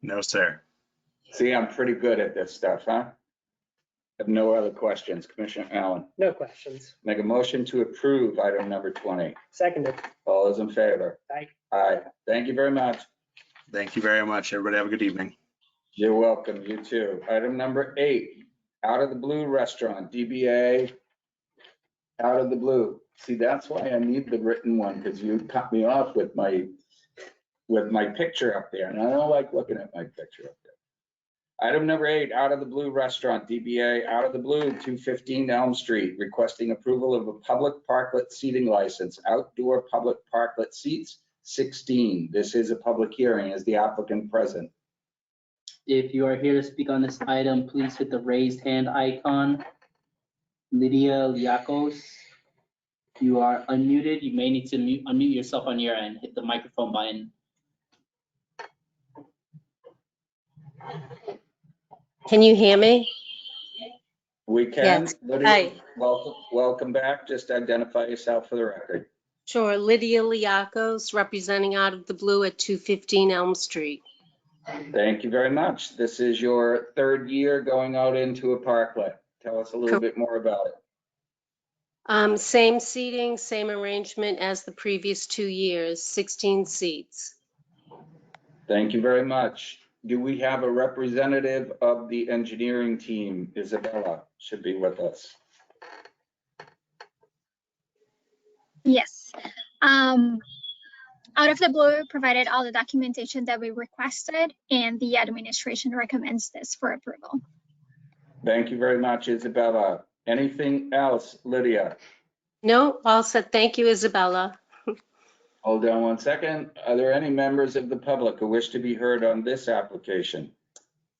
No, sir. See, I'm pretty good at this stuff, huh? Have no other questions. Commissioner Allen, No questions. make a motion to approve item number 20. Seconded. All those in favor? Aye. Aye. Thank you very much. Thank you very much. Everybody have a good evening. You're welcome. You too. Item number 8, Out of the Blue Restaurant, DBA Out of the Blue. See, that's why I need the written one, because you cut me off with my picture up there, and I don't like looking at my picture up there. Item number 8, Out of the Blue Restaurant, DBA Out of the Blue, 215 Elm Street, requesting approval of a public parklet seating license, outdoor public parklet seats, 16. This is a public hearing. Is the applicant present? If you are here to speak on this item, please hit the raised hand icon. Lydia Liakos, you are unmuted. You may need to unmute yourself on your end. Hit the microphone button. Can you hear me? We can. Yes. Lydia, Hi. welcome back. Just identify yourself for the record. Sure. Lydia Liakos, representing Out of the Blue at 215 Elm Street. Thank you very much. This is your 3rd year going out into a parklet. Tell us a little bit more about it. Same seating, same arrangement as the previous 2 years, 16 seats. Thank you very much. Do we have a representative of the engineering team? Isabella should be with us. Yes. Out of the Blue provided all the documentation that we requested, and the administration recommends this for approval. Thank you very much, Isabella. Anything else, Lydia? No, all set. Thank you, Isabella. Hold on one second. Are there any members of the public who wish to be heard on this application?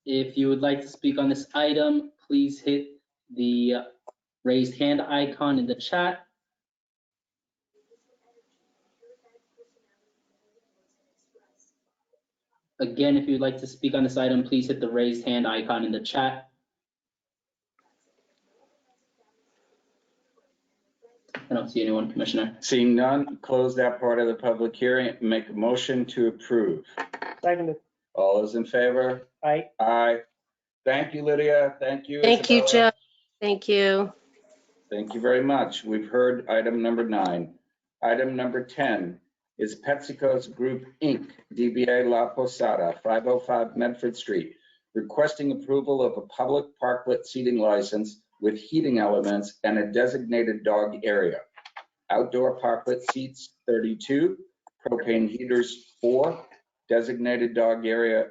If you would like to speak on this item, please hit the raised hand icon in the chat. Again, if you'd like to speak on this item, please hit the raised hand icon in the chat. I don't see anyone, Commissioner. Seeing none, close that part of the public hearing. Make a motion to approve. Seconded. All those in favor? Aye. Aye. Thank you, Lydia. Thank you, Thank you, Isabella. Joe. Thank you. Thank you very much. We've heard item number 9. Item number 10 is PepsiCo's Group Inc., DBA La Posada, 505 Medford Street, requesting approval of a public parklet seating license with heating elements and a designated dog area. Outdoor parklet seats 32, propane heaters 4, designated dog area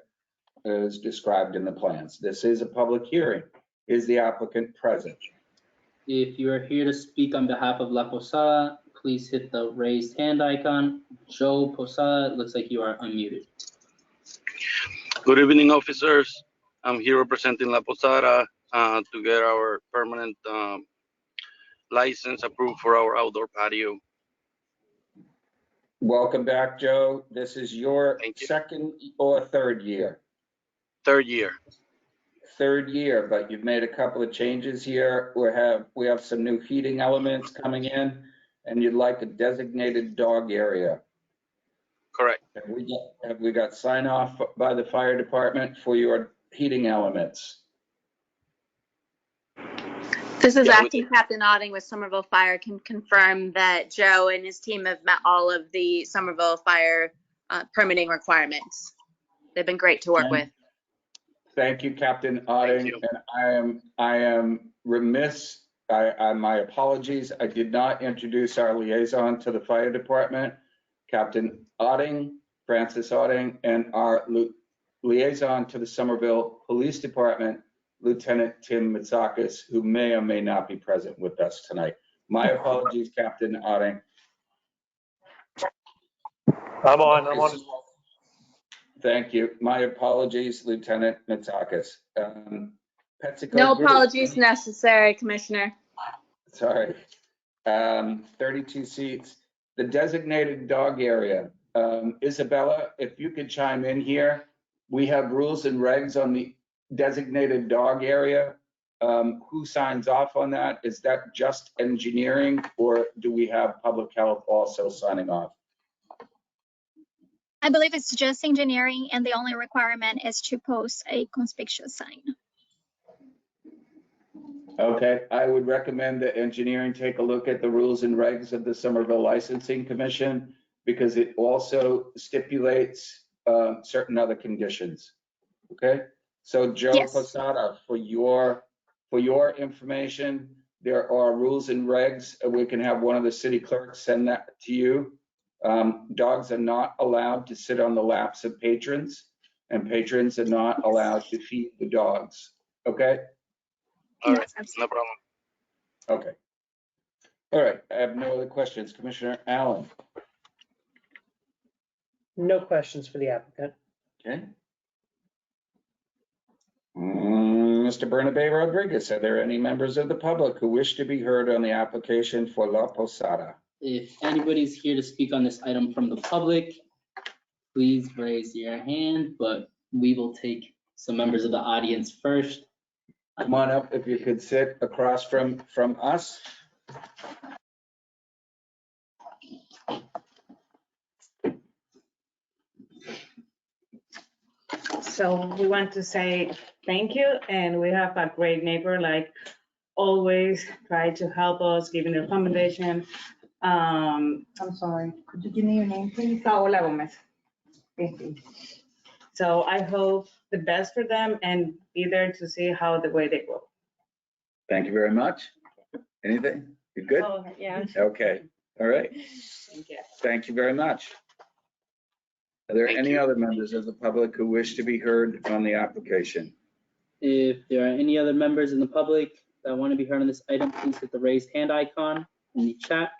as described in the plans. This is a public hearing. Is the applicant present? If you are here to speak on behalf of La Posada, please hit the raised hand icon. Joe Posada, it looks like you are unmuted. Good evening, officers. I'm here representing La Posada to get our permanent license approved for our outdoor patio. Welcome back, Joe. This is your second or third year? Third year. Third year, but you've made a couple of changes here. We have some new heating elements coming in, and you'd like a designated dog area. Correct. Have we got sign off by the fire department for your heating elements? This is Acting Captain Otting with Somerville Fire. Can confirm that Joe and his team have met all of the Somerville Fire permitting requirements. They've been great to work with. Thank you, Captain Otting. And I am remiss. My apologies. I did not introduce our liaison to the fire department, Captain Otting, Francis Otting, and our liaison to the Somerville Police Department, Lieutenant Tim Matsakis, who may or may not be present with us tonight. My apologies, Captain Otting. I'm on. Thank you. My apologies, Lieutenant Mitsakis. PepsiCo No Group. apologies necessary, Commissioner. Sorry. 32 seats. The designated dog area. Isabella, if you could chime in here. We have rules and regs on the designated dog area. Who signs off on that? Is that just engineering, or do we have public health also signing off? I believe it's just engineering, and the only requirement is to post a conspicuous sign. Okay, I would recommend that engineering take a look at the rules and regs of the Somerville Licensing Commission, because it also stipulates certain other conditions. Okay, so Joe Yes. Posada, for your information, there are rules and regs. We can have one of the city clerks send that to you. Dogs are not allowed to sit on the laps of patrons, and patrons are not allowed to feed the dogs. Okay? All right, no problem. Okay. All right, I have no other questions. Commissioner Allen? No questions for the applicant. Okay. Mr. Bernabe Rodriguez, are there any members of the public who wish to be heard on the application for La Posada? If anybody's here to speak on this item from the public, please raise your hand, but we will take some members of the audience first. Come on up if you could sit across from us. So we want to say thank you, and we have a great neighbor, like always try to help us, giving the accommodation. I'm sorry, could you give me your name, please? Paola Gomez. Thank you. So I hope the best for them and be there to see how the way they grow. Thank you very much. Anything? You good? Oh, yeah. Okay, all right. Thank you. Thank you very much. Are there any other members of the public who wish to be heard on the application? If there are any other members in the public that want to be heard on this item, please hit the raised hand icon in the chat.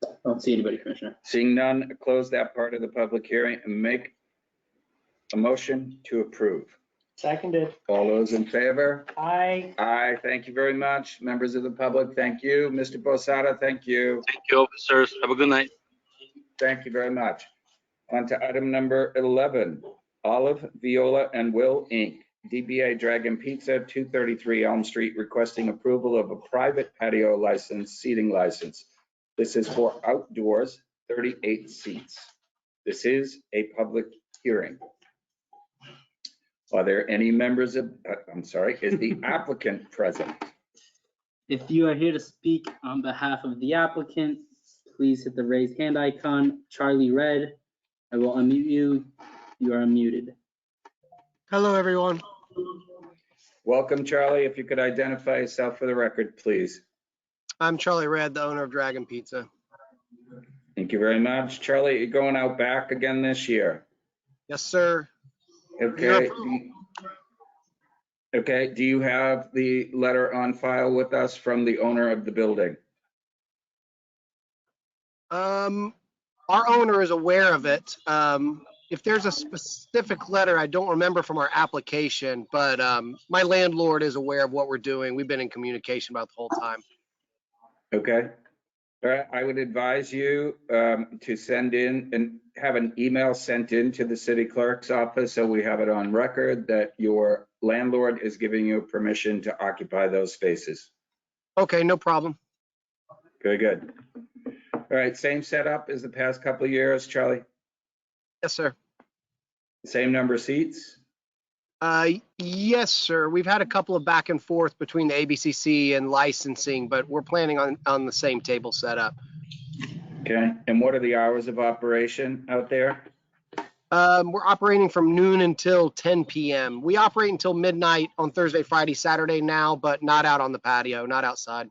I don't see anybody, Commissioner. Seeing none, close that part of the public hearing and make a motion to approve. Seconded. All those in favor? Aye. Aye, thank you very much. Members of the public, thank you. Mr. Posada, thank you. Thank you, officers. Have a good night. Thank you very much. On to item number 11, Olive, Viola, and Will, Inc., DBA Dragon Pizza, 233 Elm Street, requesting approval of a private patio license, seating license. This is for outdoors, 38 seats. This is a public hearing. Are there any members of, is the applicant present? If you are here to speak on behalf of the applicant, please hit the raised hand icon. Charlie Red, I will unmute you. You are unmuted. Hello, everyone. Welcome, Charlie. If you could identify yourself for the record, please. I'm Charlie Red, the owner of Dragon Pizza. Thank you very much. Charlie, you're going out back again this year? Yes, sir. Okay. Okay, do you have the letter on file with us from the owner of the building? Our owner is aware of it. If there's a specific letter, I don't remember from our application, but my landlord is aware of what we're doing. We've been in communication about the whole time. Okay. All right, I would advise you to send in and have an email sent in to the city clerk's office so we have it on record that your landlord is giving you permission to occupy those spaces. Okay, no problem. Very good. All right, same setup as the past couple of years, Charlie? Yes, sir. Same number of seats? Yes, sir. We've had a couple of back and forth between the ABCC and licensing, but we're planning on the same table setup. Okay, and what are the hours of operation out there? We're operating from noon until 10 p.m. We operate until midnight on Thursday, Friday, Saturday now, but not out on the patio, not outside.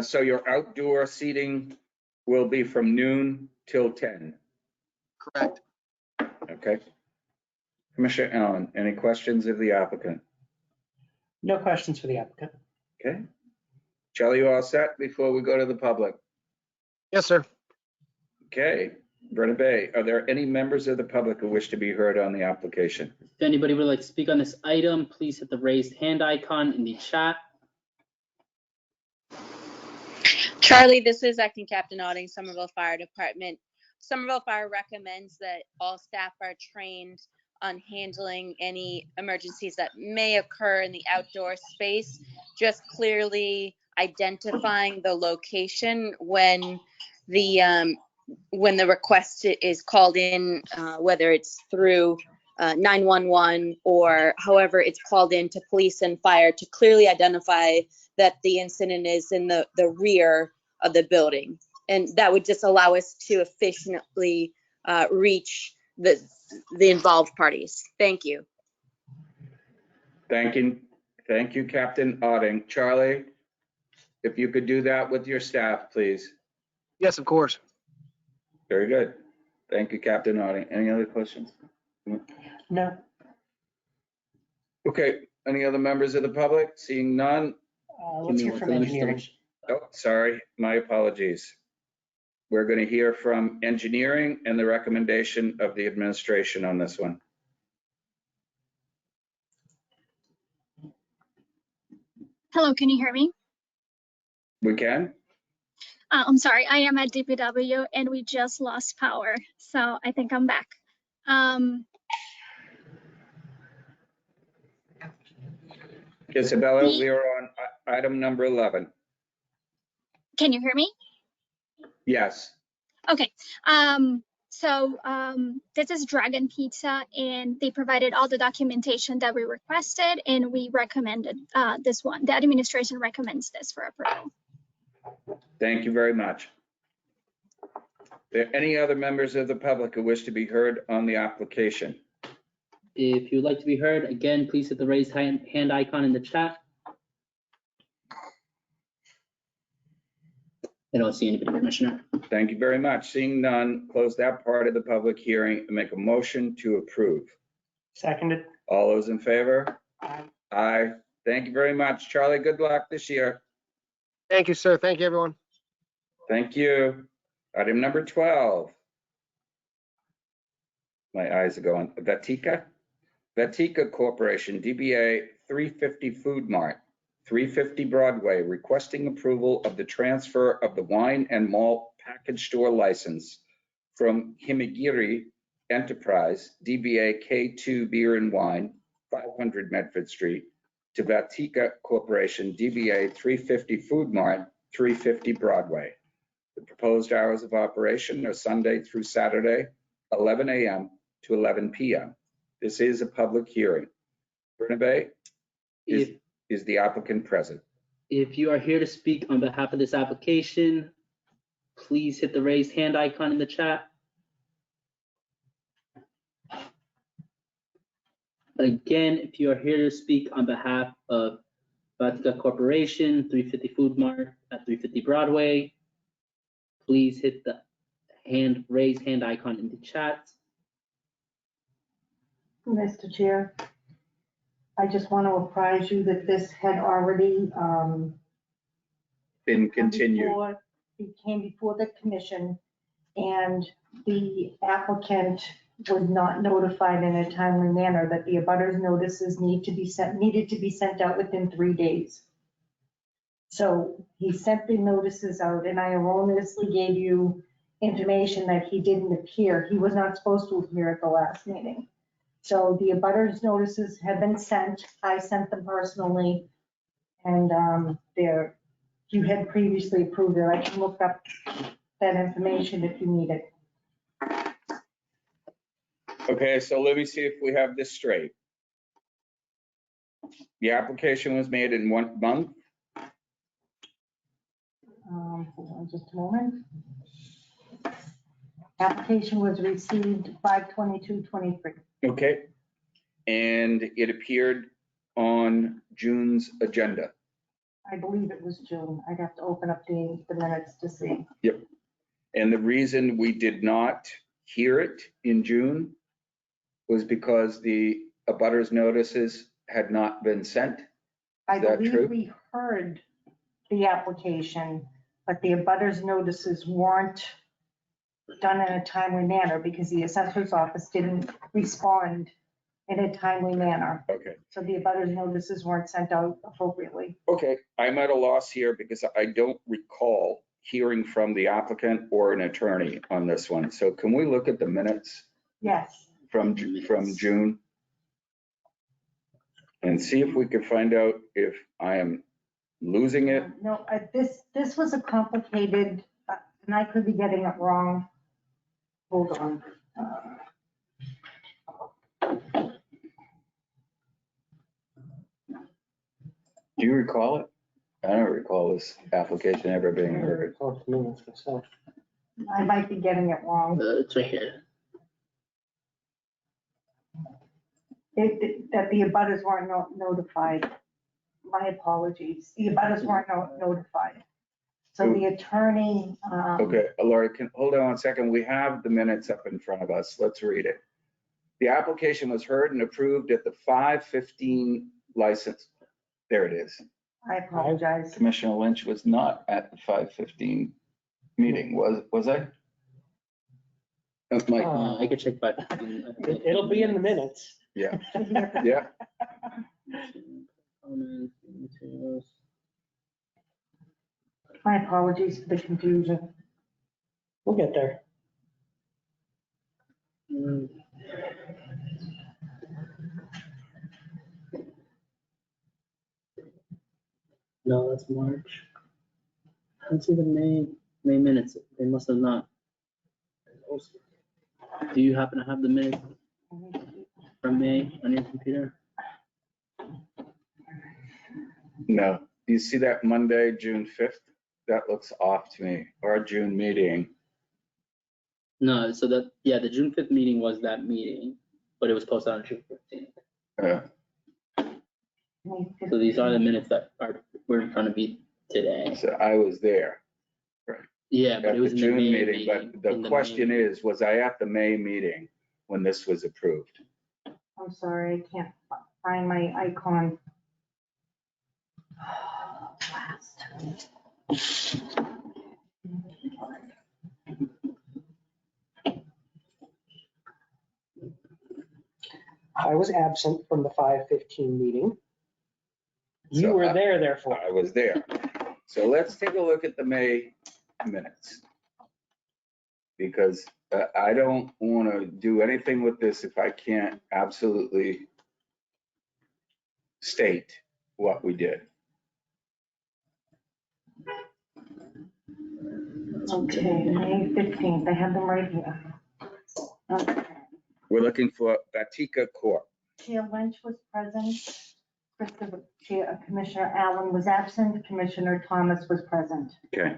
So your outdoor seating will be from noon till 10? Correct. Okay. Commissioner Allen, any questions of the applicant? No questions for the applicant. Okay. Charlie, you all set before we go to the public? Yes, sir. Okay. Brenna Bay, are there any members of the public who wish to be heard on the application? If anybody would like to speak on this item, please hit the raised hand icon in the chat. Charlie, this is Acting Captain Auding, Somerville Fire Department. Somerville Fire recommends that all staff are trained on handling any emergencies that may occur in the outdoor space, just clearly identifying the location when the request is called in, whether it's through 911 or however it's called in to police and fire, to clearly identify that the incident is in the rear of the building. And that would just allow us to efficiently reach the involved parties. Thank you. Thank you, Captain Otting. Charlie, if you could do that with your staff, please. Yes, of course. Very good. Thank you, Captain Otting. Any other questions? No. Okay, any other members of the public? Seeing none? Let's hear from engineering. Oh, sorry, my apologies. We're going to hear from engineering and the recommendation of the administration on this one. Hello, can you hear me? We can? I'm sorry, I am at DPW and we just lost power, so I think I'm back. Isabella, we are on item number 11. Can you hear me? Yes. Okay, this is Dragon Pizza and they provided all the documentation that we requested and we recommended this one. The administration recommends this for approval. Thank you very much. Are there any other members of the public who wish to be heard on the application? If you'd like to be heard, again, please hit the raised hand icon in the chat. I don't see anybody, Commissioner. Thank you very much. Seeing none, close that part of the public hearing and make a motion to approve. Seconded. All those in favor? Aye. Aye. Thank you very much. Charlie, good luck this year. Thank you, sir. Thank you, everyone. Thank you. Item number 12. My eyes are going. Vatica? Vatica Corporation, DBA 350 Food Mart, 350 Broadway, requesting approval of the transfer of the wine and malt package store license from Himagiri Enterprise, DBA K2 Beer and Wine, 500 Medford Street, to Vatica Corporation, DBA 350 Food Mart, 350 Broadway. The proposed hours of operation are Sunday through Saturday, 11 a.m. to 11 p.m. This is a public hearing. Brenna, is the applicant present? If you are here to speak on behalf of this application, please hit the raised hand icon in the chat. Again, if you are here to speak on behalf of Vatica Corporation, 350 Food Mart at 350 Broadway, please hit the raised hand icon in the chat. Mr. Chair, I just want to apprise you that this had already been continued. It came before the commission and the applicant was not notified in a timely manner that the abutters notices needed to be sent out within 3 days. So he sent the notices out and I erroneously gave you information that he didn't appear. He was not supposed to appear at the last meeting. So the abutters notices have been sent. I sent them personally and you had previously approved it. I can look up that information if you need it. Okay, so let me see if we have this straight. The application was made in 1 month. Hold on just a moment. Application was received 5/22/23. Okay, and it appeared on June's agenda. I believe it was June. I'd have to open up the minutes to see. Yep. And the reason we did not hear it in June was because the abutters notices had not been sent. I Is that believe true? we heard the application, but the abutters notices weren't done in a timely manner because the assessor's office didn't respond in a timely manner. Okay. So the abutters notices weren't sent out appropriately. Okay, I'm at a loss here because I don't recall hearing from the applicant or an attorney on this one. So can we look at the minutes Yes. from June? And see if we can find out if I am losing it. No, this was a complicated, and I could be getting it wrong. Hold on. Do you recall it? I don't recall this application ever being heard. I might be getting it wrong. It's right here. That the abutters weren't notified. My apologies. The abutters weren't notified. So the attorney. Okay, Laura, hold on one second. We have the minutes up in front of us. Let's read it. The application was heard and approved at the 5:15 license. There it is. I apologize. Commissioner Lynch was not at the 5:15 meeting, was I? That's Mike. I could check back. It'll be in the minutes. Yeah, yeah. My apologies for the confusion. We'll get there. No, that's March. I don't see the May minutes. They must have not. Do you happen to have the minutes from May on your computer? No. You see that Monday, June 5th? That looks off to me. Our June meeting. No, so that, yeah, the June 5th meeting was that meeting, but it was posted on June 15th. So these are the minutes that were in front of me today. So I was there. Yeah, but At it was the in the June May meeting, but the question is, was I at the May meeting when this was approved? I'm sorry, I can't find my icon. I was absent from the 5:15 meeting. You So were there, therefore. I was there. So let's take a look at the May minutes. Because I don't want to do anything with this if I can't absolutely state what we did. Okay, May 15th, I have them right here. Okay. We're looking for Batika Corp. Chair Lynch was present. Commissioner Allen was absent. Commissioner Thomas was present. Okay.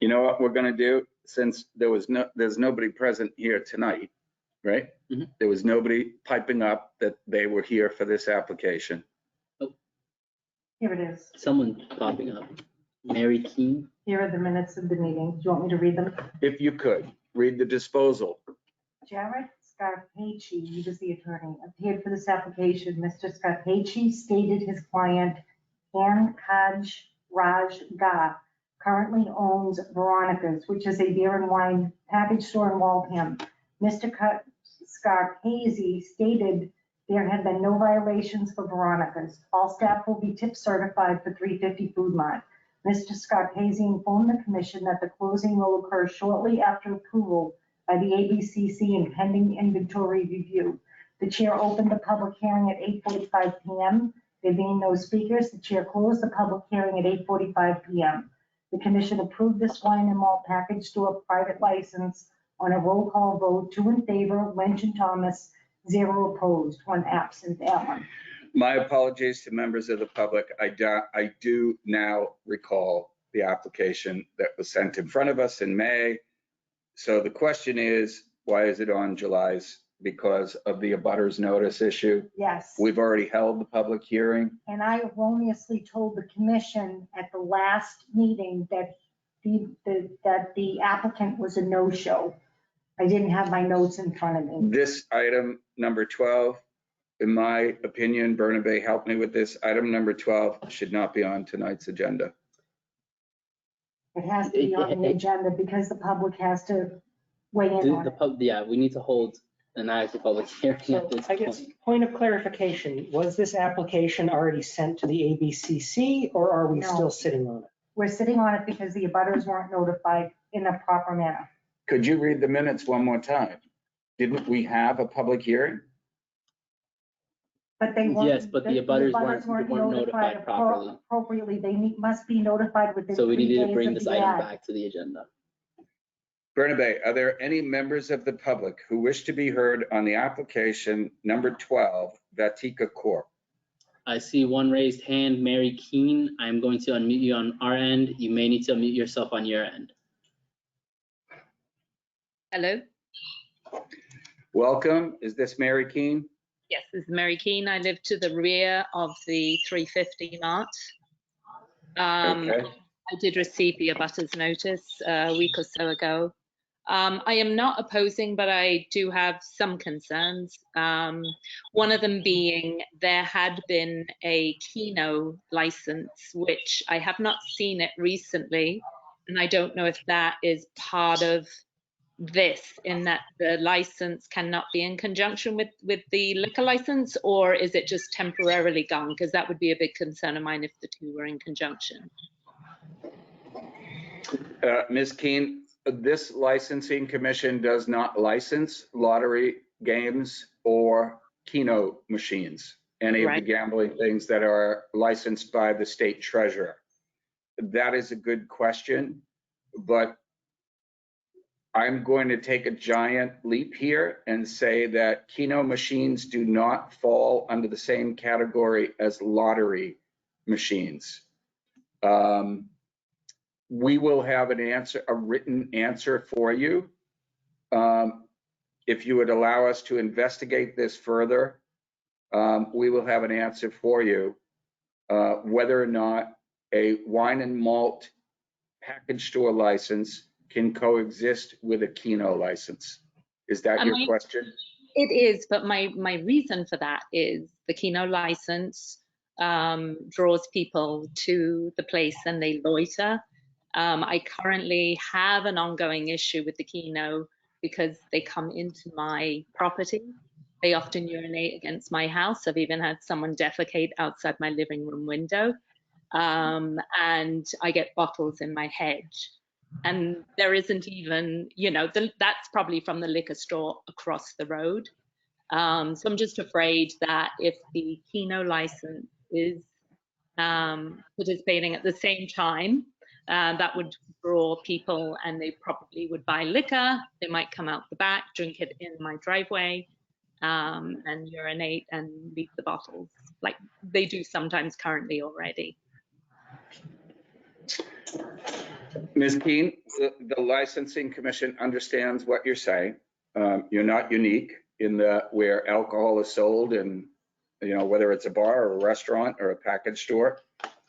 You know what we're gonna do, since there's nobody present here tonight, right? Mm-hmm. There was nobody piping up that they were here for this application. Here it is. Someone popping up. Mary Keene. Here are the minutes of the meeting. Do you want me to read them? If you could, read the disposal. Jared Scarpacci, he was the attorney, appeared for this application. Mr. Scarpacci stated his client, Pankaj Raj Gah, currently owns Veronica's, which is a beer and wine package store in Waltham. Mr. Scarpacci stated there had been no violations for Veronica's. All staff will be tip certified for 350 Food Mart. Mr. Scarpacci informed the commission that the closing will occur shortly after approval by the ABCC and pending inventory review. The chair opened the public hearing at 8:45 p.m. There being no speakers, the chair closed the public hearing at 8:45 p.m. The commission approved this wine and malt package store private license on a roll call vote, 2 in favor, Lynch and Thomas, 0 opposed, 1 absent, Allen. My apologies to members of the public. I do now recall the application that was sent in front of us in May. So the question is, Why is it on July's? Because of the abutters notice issue. Yes. We've already held the public hearing. And I erroneously told the commission at the last meeting that the applicant was a no-show. I didn't have my notes in front of me. This item number 12, in my opinion, Bernabe helped me with this. Item number 12 should not be on tonight's agenda. It has to be on the agenda because the public has to weigh in on it. Yeah, we need to hold an actual public hearing So at this I guess, point. point of clarification, was this application already sent to the ABCC or are we No. still sitting on it? We're sitting on it because the abutters weren't notified in a proper manner. Could you read the minutes one more time? Didn't we have a public hearing? But they weren't. Yes, but the abutters weren't notified properly. Appropriately, they must be notified within 3 days So we needed to bring of this the item ad. back to the agenda. Bernabe, are there any members of the public who wish to be heard on the application number 12, Vatika Corp.? I see one raised hand, Mary Keene. I'm going to unmute you on our end. You may need to unmute yourself on your end. Hello. Welcome. Is this Mary Keene? Yes, this is Mary Keene. I live to the rear of the 350 Mart. Okay. I did receive the abutters notice a week or so ago. I am not opposing, but I do have some concerns. One of them being there had been a Keno license, which I have not seen it recently, and I don't know if that is part of this, in that the license cannot be in conjunction with the liquor license, or is it just temporarily gone? Because that would be a big concern of mine if the two were in conjunction. Ms. Keene, this licensing commission does not license lottery games or Keno machines, any of the gambling things that are licensed by the state treasurer. That is a good question, but I'm going to take a giant leap here and say that Keno machines do not fall under the same category as lottery machines. We will have an answer, a written answer for you. If you would allow us to investigate this further, we will have an answer for you whether or not a wine and malt package store license can coexist with a Keno license. Is that your question? It is, but my reason for that is the Keno license draws people to the place and they loiter. I currently have an ongoing issue with the Keno because they come into my property. They often urinate against my house. I've even had someone defecate outside my living room window. And I get bottles in my hedge. And there isn't even, you know, that's probably from the liquor store across the road. So I'm just afraid that if the Keno license is participating at the same time, that would draw people and they probably would buy liquor. They might come out the back, drink it in my driveway, and urinate and leave the bottles like they do sometimes currently already. Ms. Keene, the licensing commission understands what you're saying. You're not unique in that where alcohol is sold and, you know, whether it's a bar or a restaurant or a package store,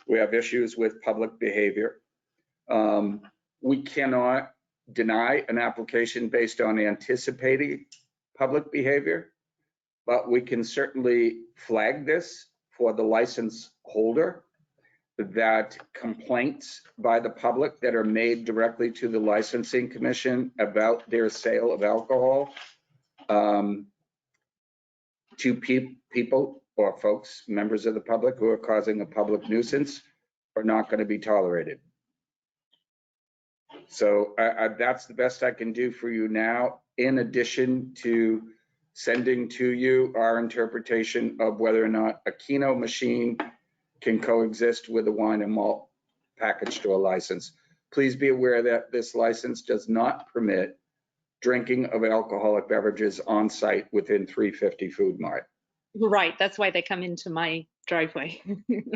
we have issues with public behavior. We cannot deny an application based on anticipating public behavior, but we can certainly flag this for the license holder that complaints by the public that are made directly to the licensing commission about their sale of alcohol to people or folks, members of the public who are causing a public nuisance are not going to be tolerated. So that's the best I can do for you now, in addition to sending to you our interpretation of whether or not a Keno machine can coexist with a wine and malt package store license. Please be aware that this license does not permit drinking of alcoholic beverages on site within 350 Food Mart. Right, that's why they come into my driveway,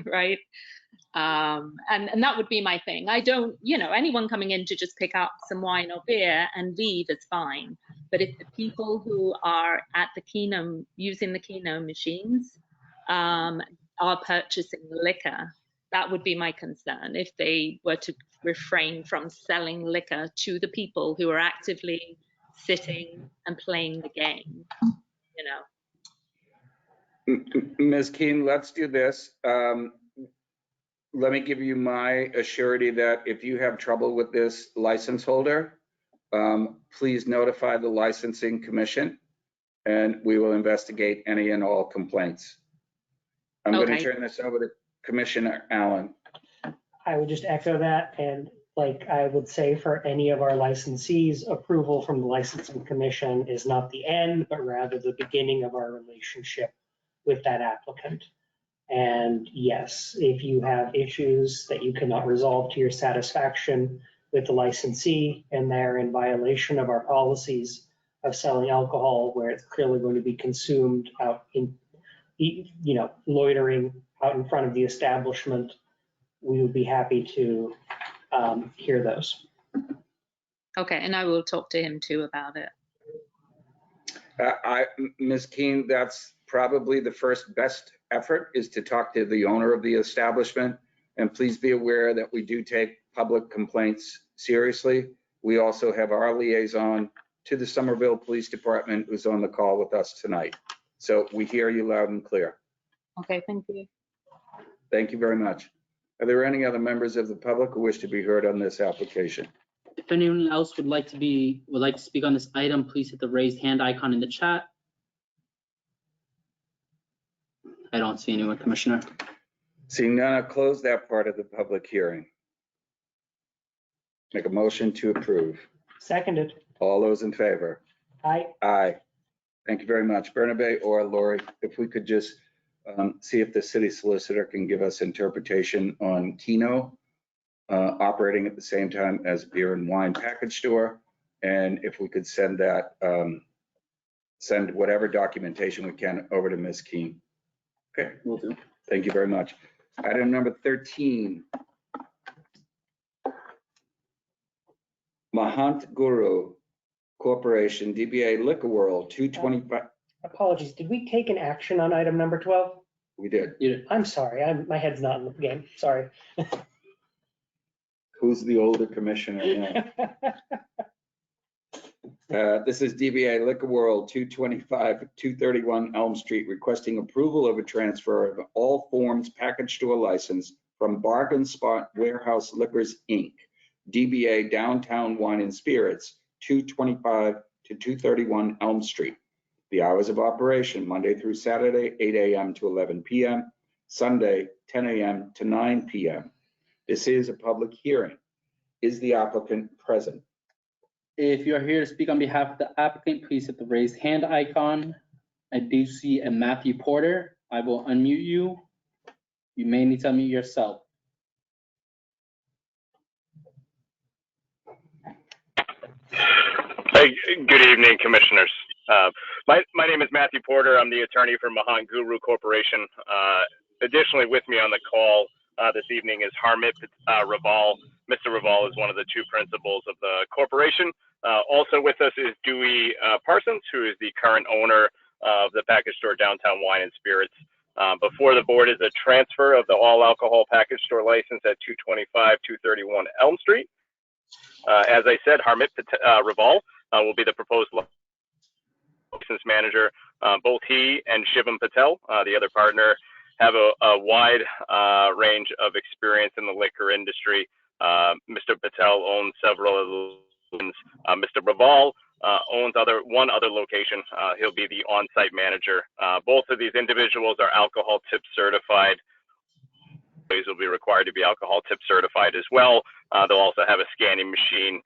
right? And that would be my thing. I don't, you know, anyone coming in to just pick up some wine or beer and leave is fine. But if the people who are at the Keno, using the Keno machines, are purchasing liquor, that would be my concern if they were to refrain from selling liquor to the people who are actively sitting and playing the game, you know. Ms. Keen, let's do this. Let me give you my assurity that if you have trouble with this license holder, please notify the licensing commission and we will investigate any and all complaints. I'm going to turn this over to Commissioner Allen. I would just echo that, and like I would say for any of our licensees, approval from the licensing commission is not the end, but rather the beginning of our relationship with that applicant. And yes, if you have issues that you cannot resolve to your satisfaction with the licensee and they're in violation of our policies of selling alcohol where it's clearly going to be consumed out in, loitering out in front of the establishment, we would be happy to hear those. Okay, and I will talk to him too about it. Ms. Keen, that's probably the first best effort, is to talk to the owner of the establishment. And please be aware that we do take public complaints seriously. We also have our liaison to the Somerville Police Department who's on the call with us tonight. So we hear you loud and clear. Okay, thank you. Thank you very much. Are there any other members of the public who wish to be heard on this application? If anyone else would like to speak on this item, please hit the raised hand icon in the chat. I don't see anyone, Commissioner. Seeing none, I'll close that part of the public hearing. Make a motion to approve. Seconded. All those in favor? Aye. Aye. Thank you very much. Bernabe or Lori, if we could just see if the city solicitor can give us interpretation on Keno operating at the same time as beer and wine package store. And if we could send that, send whatever documentation we can over to Ms. Keen. Okay. Will do. Thank you very much. Item number 13. Mahant Guru Corporation, DBA Liquor World, 225. Apologies, did we take an action on item number 12? We did. I'm sorry, my head's not in the game, sorry. Who's the older commissioner now? This is DBA Liquor World, 225, 231 Elm Street, requesting approval of a transfer of all forms package store license from Bargain Spot Warehouse Liquors, Inc., DBA Downtown Wine and Spirits, 225 to 231 Elm Street. The hours of operation, Monday through Saturday, 8 a.m. to 11 p.m., Sunday, 10 a.m. to 9 p.m. This is a public hearing. Is the applicant present? If you are here to speak on behalf of the applicant, please hit the raised hand icon. I do see a Matthew Porter. I will unmute you. You may need to unmute yourself. Hey, good evening, commissioners. My name is Matthew Porter. I'm the attorney for Mahant Guru Corporation. Additionally, with me on the call this evening is Harmit Raval. Mr. Raval is one of the two principals of the corporation. Also with us is Dewey Parsons, who is the current owner of the package store Downtown Wine and Spirits. Before the board is a transfer of the all alcohol package store license at 225, 231 Elm Street. As I said, Harmit Raval will be the proposed license manager. Both he and Shivam Patel, the other partner, have a wide range of experience in the liquor industry. Mr. Patel owns several of the Mr. Raval owns one other location. He'll be the on-site manager. Both of these individuals are alcohol tip certified. Employees will be required to be alcohol tip certified as well. They'll also have a scanning machine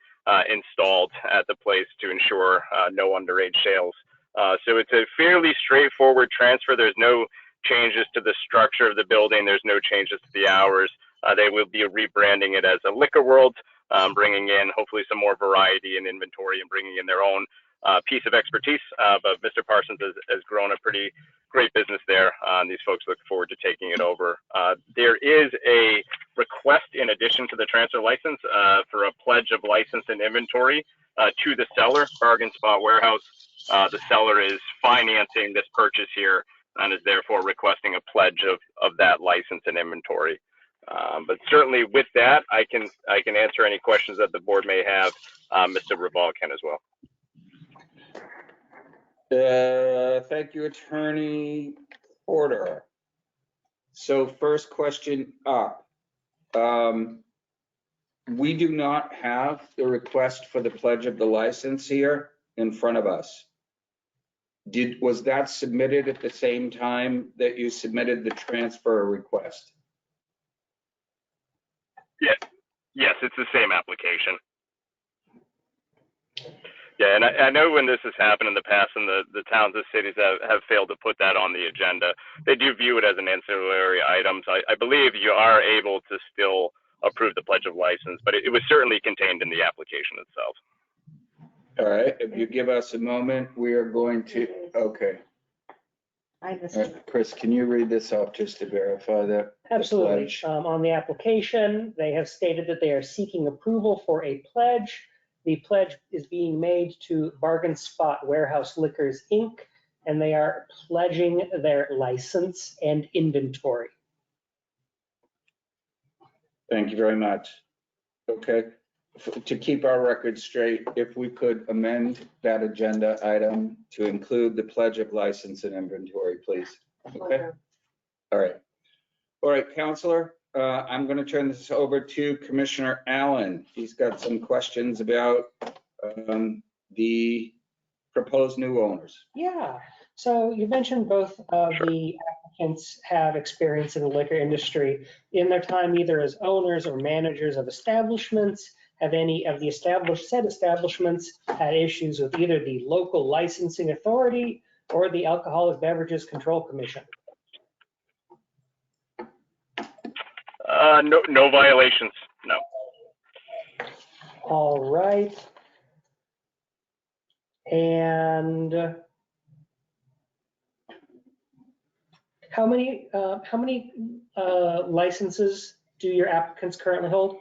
installed at the place to ensure no underage sales. So it's a fairly straightforward transfer. There's no changes to the structure of the building. There's no changes to the hours. They will be rebranding it as a Liquor World, bringing in hopefully some more variety and inventory and bringing in their own piece of expertise. But Mr. Parsons has grown a pretty great business there. And these folks look forward to taking it over. There is a request in addition to the transfer license for a pledge of license and inventory to the seller, Bargain Spot Warehouse. The seller is financing this purchase here and is therefore requesting a pledge of that license and inventory. But certainly with that, I can answer any questions that the board may have. Mr. Raval can as well. Thank you, Attorney Porter. So first question up. We do not have the request for the pledge of the license here in front of us. Was that submitted at the same time that you submitted the transfer request? Yes, it's the same application. Yeah, and I know when this has happened in the past and the towns and cities have failed to put that on the agenda, they do view it as an ancillary item. So I believe you are able to still approve the pledge of license, but it was certainly contained in the application itself. All right, if you give us a moment, we are going to, okay. Chris, can you read this off just to verify that? Absolutely. On the application, they have stated that they are seeking approval for a pledge. The pledge is being made to Bargain Spot Warehouse Liquors, Inc., and they are pledging their license and inventory. Thank you very much. Okay, to keep our record straight, if we could amend that agenda item to include the pledge of license and inventory, please. Okay. All right. All right, Counselor, I'm going to turn this over to Commissioner Allen. He's got some questions about the proposed new owners. Yeah, so you mentioned both of the applicants have experience in the liquor industry in their time either as owners or managers of establishments. Have any of the said establishments had issues with either the local licensing authority or the Alcoholic Beverages Control Commission? No violations, no. All right. And how many licenses do your applicants currently hold?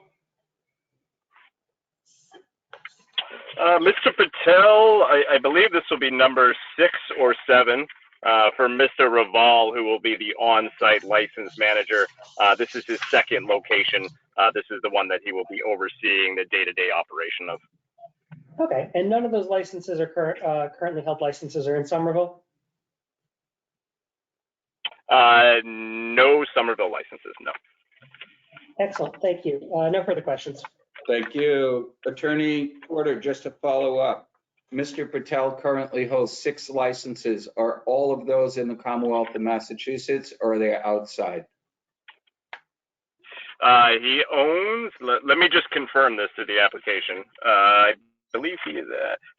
Mr. Patel, I believe this will be number 6 or 7. For Mr. Raval, who will be the on-site license manager, this is his second location. This is the one that he will be overseeing the day-to-day operation of. Okay, and none of those licenses are currently held licenses are in Somerville? No Somerville licenses, no. Excellent, thank you. No further questions. Thank you. Attorney Porter, just to follow up, Mr. Patel currently holds 6 licenses. Are all of those in the Commonwealth of Massachusetts or are they outside? He owns, let me just confirm this to the application. I believe he is,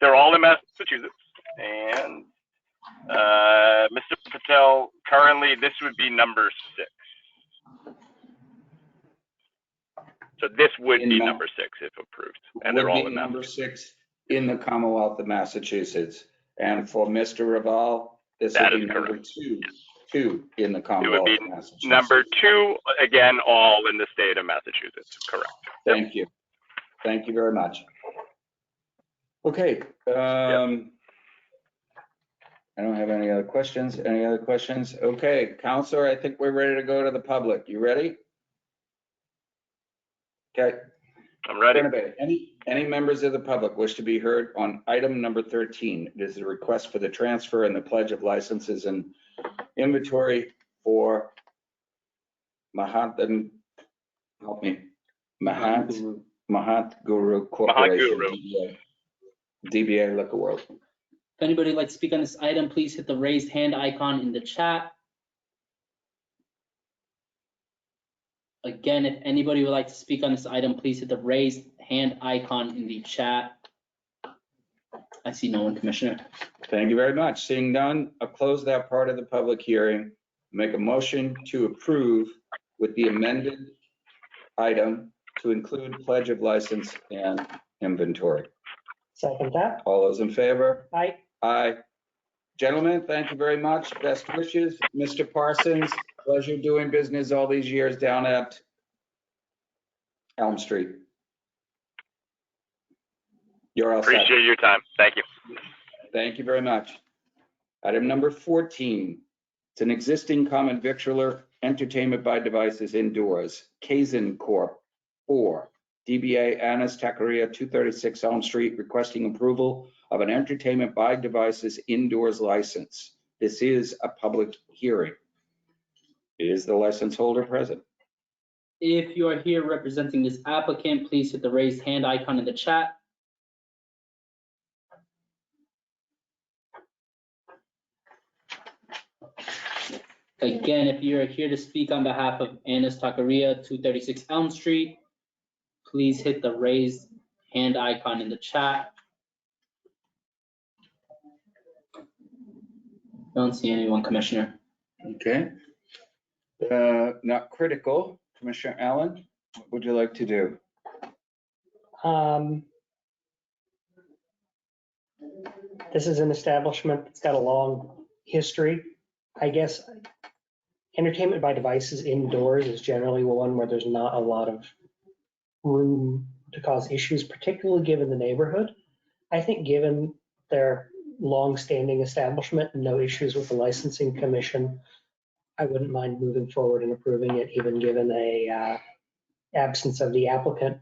they're all in Massachusetts. And Mr. Patel, currently this would be number 6. So this would be number 6 if approved. And they're all in number 6 in the Commonwealth of Massachusetts. And for Mr. Raval, this would be number 2 in the Commonwealth of Massachusetts. Number 2, again, all in the state of Massachusetts, correct. Thank you. Thank you very much. Okay. I don't have any other questions. Any other questions? Okay, Counselor, I think we're ready to go to the public. You ready? Okay. I'm ready. Any members of the public wish to be heard on item number 13? It is the request for the transfer and the pledge of licenses and inventory for Mahat Guru Corporation, DBA Liquor World. If anybody would like to speak on this item, please hit the raised hand icon in the chat. Again, if anybody would like to speak on this item, please hit the raised hand icon in the chat. I see no one, Commissioner. Thank you very much. Seeing none, I'll close that part of the public hearing. Make a motion to approve with the amended item to include pledge of license and inventory. Second that. All those in favor? Aye. Aye. Gentlemen, thank you very much. Best wishes. Mr. Parsons, pleasure doing business all these years down at Elm Street. You're all set. Appreciate your time. Thank you. Thank you very much. Item number 14, it's an existing common victualler, entertainment by devices indoors, Kaizen Corp. 4, DBA Anna's Taqueria, 236 Elm Street, requesting approval of an entertainment by devices indoors license. This is a public hearing. Is the license holder present? If you are here representing this applicant, please hit the raised hand icon in the chat. Again, if you're here to speak on behalf of Anna's Taqueria, 236 Elm Street, please hit the raised hand icon in the chat. Don't see anyone, Commissioner. Okay. Not critical. Commissioner Allen, what would you like to do? This is an establishment that's got a long history. I guess entertainment by devices indoors is generally one where there's not a lot of room to cause issues, particularly given the neighborhood. I think given their long-standing establishment and no issues with the licensing commission, I wouldn't mind moving forward and approving it, even given a absence of the applicant.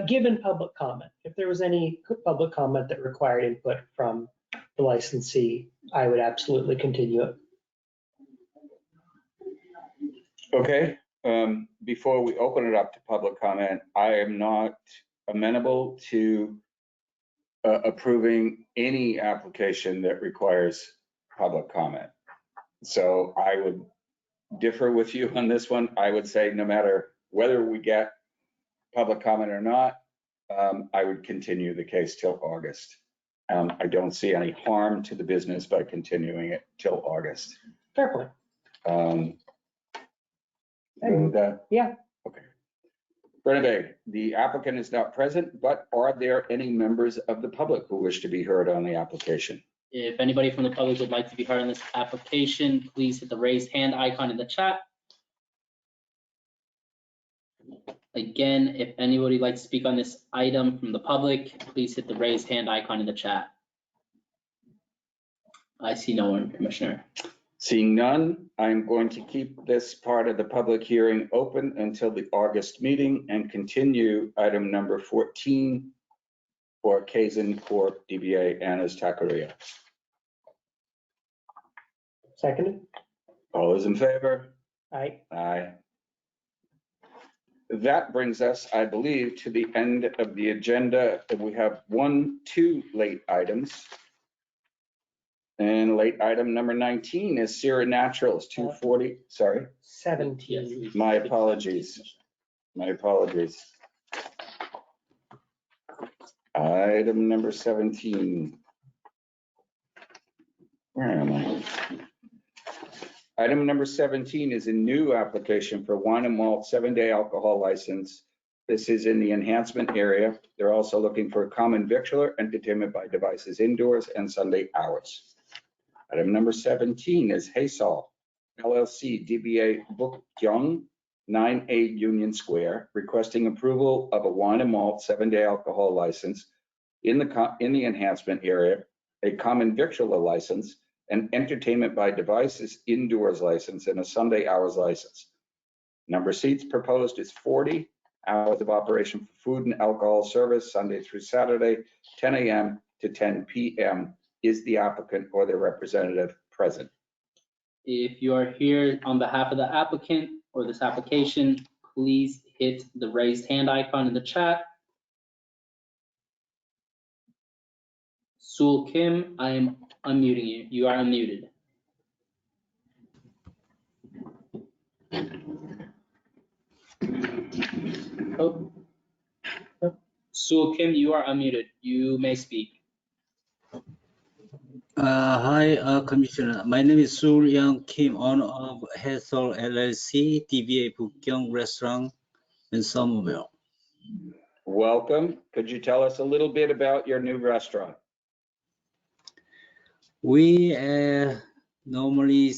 Given public comment, if there was any public comment that required input from the licensee, I would absolutely continue it. Okay, before we open it up to public comment, I am not amenable to approving any application that requires public comment. So I would differ with you on this one. I would say no matter whether we get public comment or not, I would continue the case till August. I don't see any harm to the business by continuing it till August. Fair point. Yeah. Okay. Renee, the applicant is not present, but are there any members of the public who wish to be heard on the application? If anybody from the public would like to be heard on this application, please hit the raised hand icon in the chat. Again, if anybody would like to speak on this item from the public, please hit the raised hand icon in the chat. I see no one, Commissioner. Seeing none, I'm going to keep this part of the public hearing open until the August meeting and continue item number 14 for Kaizen Corp. DBA Anna's Taqueria. Seconded. All those in favor? Aye. Aye. That brings us, I believe, to the end of the agenda. We have 2 late items. And late item number 19 is Sierra Naturals, 240, sorry. 17. My apologies. My apologies. Item number 17. Where am I? Item number 17 is a new application for wine and malt 7-day alcohol license. This is in the enhancement area. They're also looking for a common victualler, entertainment by devices indoors and Sunday hours. Item number 17 is Haysol LLC DBA Book Kyung, 9A Union Square, requesting approval of a wine and malt 7-day alcohol license in the enhancement area, a common victualler license, an entertainment by devices indoors license, and a Sunday hours license. Number of seats proposed is 40. Hours of operation for food and alcohol service Sunday through Saturday, 10 a.m. to 10 p.m. Is the applicant or their representative present? If you are here on behalf of the applicant or this application, please hit the raised hand icon in the chat. Sul Kim, I am unmuting you. You are unmuted. Oh. Sul Kim, you are unmuted. You may speak. Hi, Commissioner. My name is Sul Young Kim, owner of Haysol LLC, DBA Bukkyung Restaurant in Somerville. Welcome. Could you tell us a little bit about your new restaurant? We normally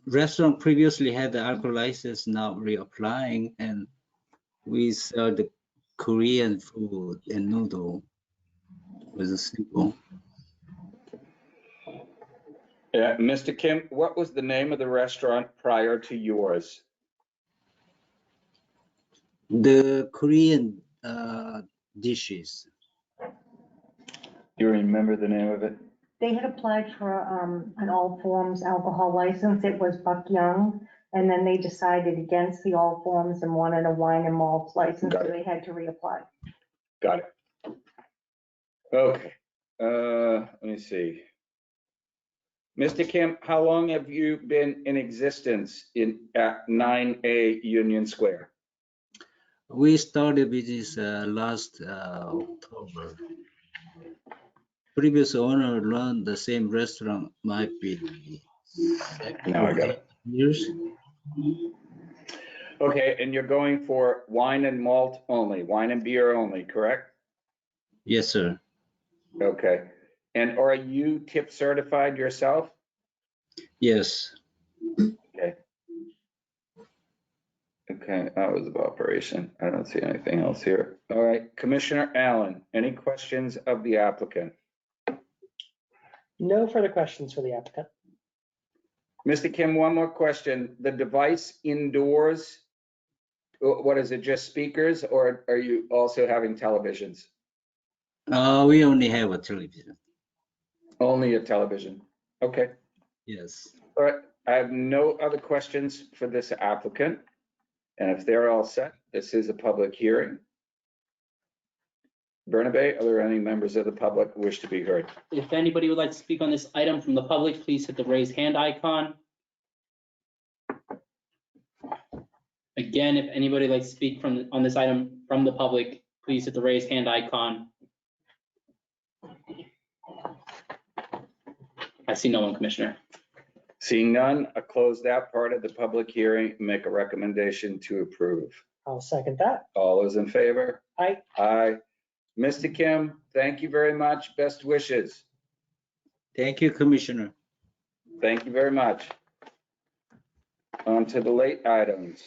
restaurant previously had the alcohol license, now reapplying, and We sell the Korean food and noodle with a simple. Yeah, Mr. Kim, what was the name of the restaurant prior to yours? The Korean dishes. Do you remember the name of it? They had applied for an all forms alcohol license. It was Buck Young. And then they decided against the all forms and wanted a wine and malt license, so they had to reapply. Got it. Okay, let me see. Mr. Kim, how long have you been in existence at 9A Union Square? We started business last October. Previous owner run the same restaurant, might be Now I got it. years. Okay, and you're going for wine and malt only, wine and beer only, correct? Yes, sir. Okay, and are you tip certified yourself? Yes. Okay. Okay, hours of operation. I don't see anything else here. All right, Commissioner Allen, any questions of the applicant? No further questions for the applicant. Mr. Kim, one more question. The device indoors, what is it, just speakers, or are you also having televisions? We only have a television. Only a television. Okay. Yes. All right, I have no other questions for this applicant. And if they're all set, this is a public hearing. Bernabe, are there any members of the public who wish to be heard? If anybody would like to speak on this item from the public, please hit the raise hand icon. Again, if anybody would like to speak on this item from the public, please hit the raise hand icon. I see no one, Commissioner. Seeing none, I close that part of the public hearing and make a recommendation to approve. I'll second that. All those in favor? Aye. Aye. Mr. Kim, thank you very much. Best wishes. Thank you, Commissioner. Thank you very much. On to the late items.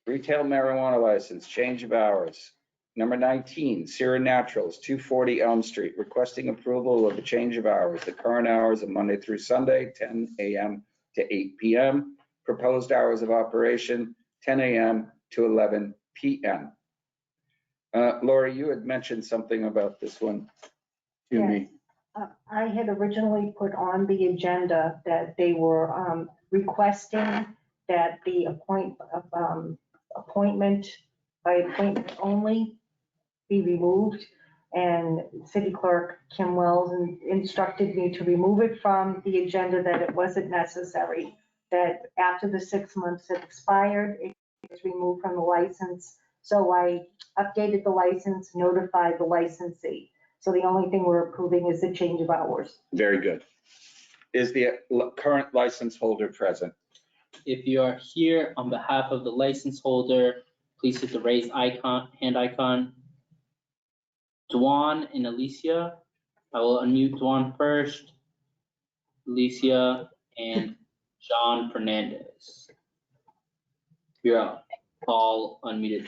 Retail marijuana license, change of hours. Number 19, Sierra Naturals, 240 Elm Street, requesting approval of the change of hours. The current hours are Monday through Sunday, 10 a.m. to 8 p.m. Proposed hours of operation, 10 a.m. to 11 p.m. Laura, you had mentioned something about this one to me. I had originally put on the agenda that they were requesting that the appointment by appointment only be removed. And City Clerk Kim Wells instructed me to remove it from the agenda, that it wasn't necessary, that after the 6 months had expired, it was removed from the license. So I updated the license, notified the licensee. So the only thing we're approving is the change of hours. Very good. Is the current license holder present? If you are here on behalf of the license holder, please hit the raise hand icon. Dwan and Alicia, I will unmute Dwan first. Alicia and John Fernandez. You're all unmuted.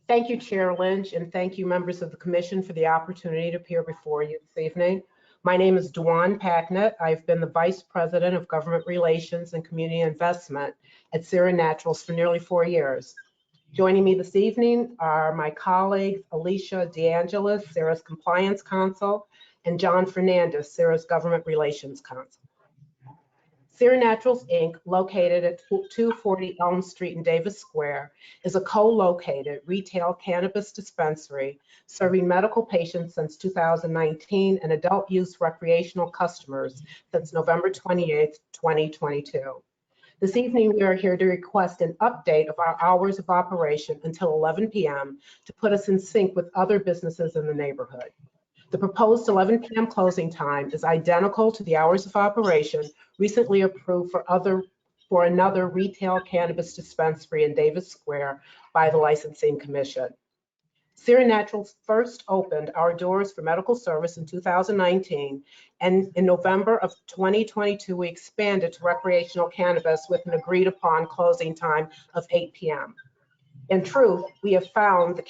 Thank you, Chair Lynch, and thank you, members of the commission, for the opportunity to appear before you this evening. My name is Dwan Packnett. I've been the Vice President of Government Relations and Community Investment at Sierra Naturals for nearly 4 years. Joining me this evening are my colleagues, Alicia DeAngelis, Sierra's Compliance Counsel, and John Fernandez, Sierra's Government Relations Counsel. Sierra Naturals, Inc., located at 240 Elm Street in Davis Square, is a co-located retail cannabis dispensary serving medical patients since 2019 and adult use recreational customers since November 28, 2022. This evening, we are here to request an update of our hours of operation until 11 p.m. to put us in sync with other businesses in the neighborhood. The proposed 11 p.m. closing time is identical to the hours of operation recently approved for another retail cannabis dispensary in Davis Square by the Licensing Commission. Sierra Naturals first opened our doors for medical service in 2019, and in November of 2022, we expanded to recreational cannabis with an agreed upon closing time of 8 p.m. In truth, we have found that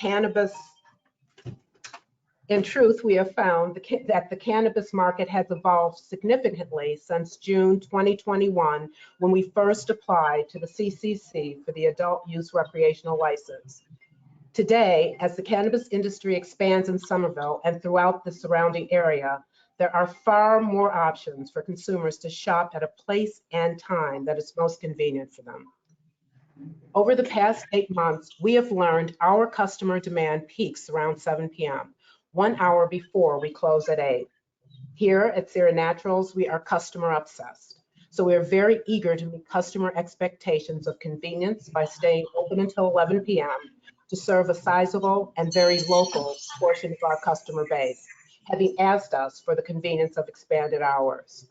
the cannabis market has evolved significantly since June 2021, when we first applied to the CCC for the adult use recreational license. Today, as the cannabis industry expands in Somerville and throughout the surrounding area, there are far more options for consumers to shop at a place and time that is most convenient for them. Over the past 8 months, we have learned our customer demand peaks around 7 p.m., 1 hour before we close at 8. Here at Sira Naturals, we are customer obsessed. So we are very eager to meet customer expectations of convenience by staying open until 11 p.m. to serve a sizable and very local portion of our customer base, having asked us for the convenience of expanded hours.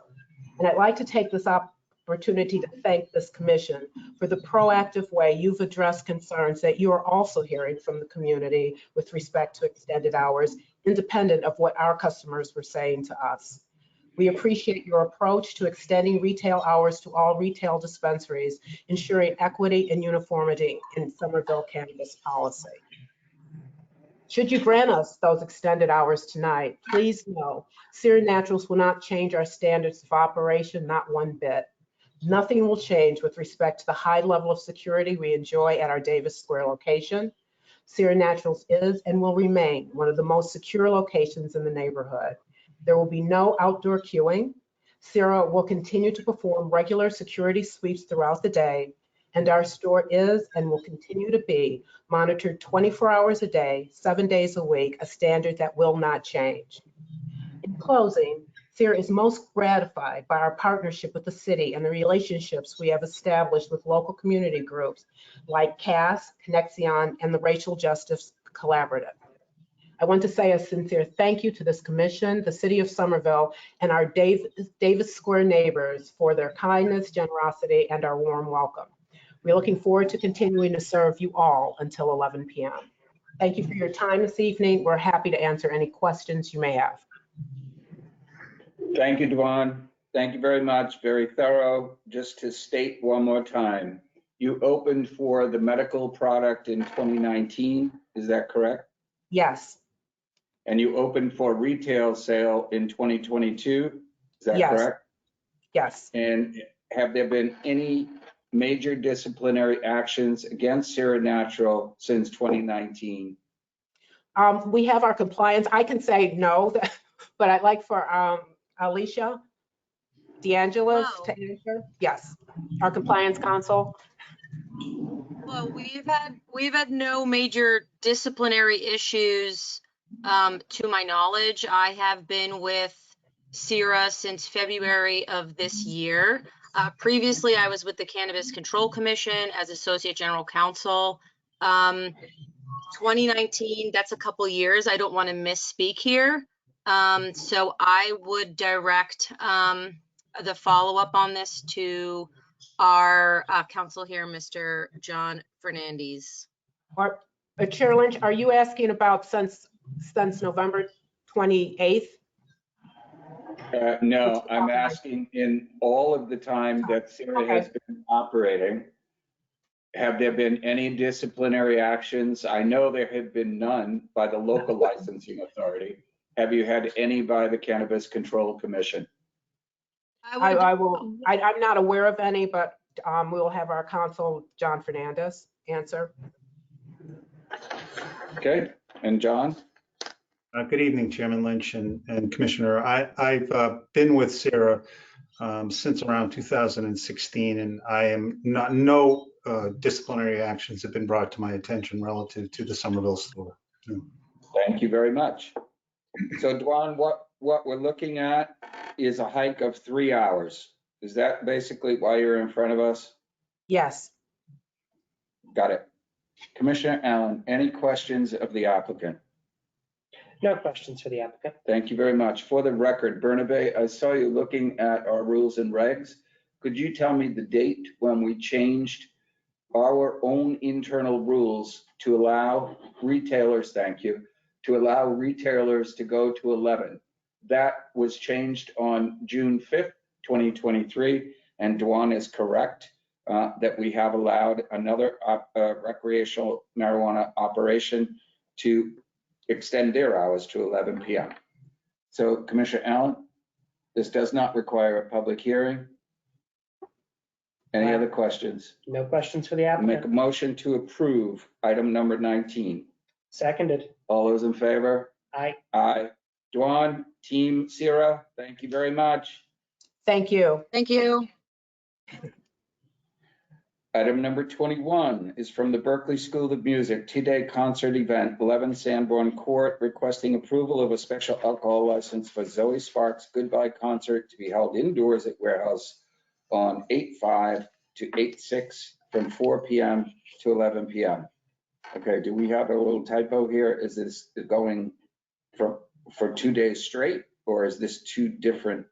And I'd like to take this opportunity to thank this commission for the proactive way you've addressed concerns that you are also hearing from the community with respect to extended hours, independent of what our customers were saying to us. We appreciate your approach to extending retail hours to all retail dispensaries, ensuring equity and uniformity in Somerville cannabis policy. Should you grant us those extended hours tonight, please know Sira Naturals will not change our standards of operation, not one bit. Nothing will change with respect to the high level of security we enjoy at our Davis Square location. Sira Naturals is and will remain one of the most secure locations in the neighborhood. There will be no outdoor queuing. Sira will continue to perform regular security sweeps throughout the day, and our store is and will continue to be monitored 24 hours a day, 7 days a week, a standard that will not change. In closing, Sira is most gratified by our partnership with the city and the relationships we have established with local community groups like CAS, Connexion, and the Racial Justice Collaborative. I want to say a sincere thank you to this commission, the city of Somerville, and our Davis Square neighbors for their kindness, generosity, and our warm welcome. We're looking forward to continuing to serve you all until 11 p.m. Thank you for your time this evening. We're happy to answer any questions you may have. Thank you, Dwan. Thank you very much. Very thorough. Just to state one more time, you opened for the medical product in 2019. Is that correct? Yes. And you opened for retail sale in 2022. Is that Yes. correct? Yes. And have there been any major disciplinary actions against Sira Natural since 2019? We have our compliance. I can say no, but I'd like for Alicia DeAngelis to answer. Yes, our compliance counsel. Well, we've had no major disciplinary issues to my knowledge. I have been with Sira since February of this year. Previously, I was with the Cannabis Control Commission as Associate General Counsel. 2019, that's a couple years. I don't want to misspeak here. So I would direct the follow-up on this to our counsel here, Mr. John Fernandez. Chair Lynch, are you asking about since November 28th? No, I'm asking in all of the time that Sira has been operating, have there been any disciplinary actions? I know there have been none by the local licensing authority. Have you had any by the Cannabis Control Commission? I'm not aware of any, but we will have our counsel, John Fernandez, answer. Okay, and John? Good evening, Chairman Lynch and Commissioner. I've been with Sira since around 2016, and no disciplinary actions have been brought to my attention relative to the Somerville store. Thank you very much. So Dwan, what we're looking at is a hike of 3 hours. Is that basically why you're in front of us? Yes. Got it. Commissioner Allen, any questions of the applicant? No questions for the applicant. Thank you very much. For the record, Bernabe, I saw you looking at our rules and regs. Could you tell me the date when we changed our own internal rules to allow retailers, thank you, to allow retailers to go to 11? That was changed on June 5th, 2023, and Dwan is correct. that we have allowed another recreational marijuana operation to extend their hours to 11 p.m. So Commissioner Allen, this does not require a public hearing. Any other questions? No questions for the Make a applicant. motion to approve item number 19. Seconded. All those in favor? Aye. Aye. Dwan, Team Sierra, thank you very much. Thank you. Thank you. Item number 21 is from the Berkeley School of Music two-day concert event, 11 Sanborn Court, requesting approval of a special alcohol license for Zoe Sparks' Goodbye concert to be held indoors at Warehouse on 8/5 to 8/6 from 4 p.m. to 11 p.m. Okay, do we have a little typo here? Is this going for 2 days straight, or is this 2 different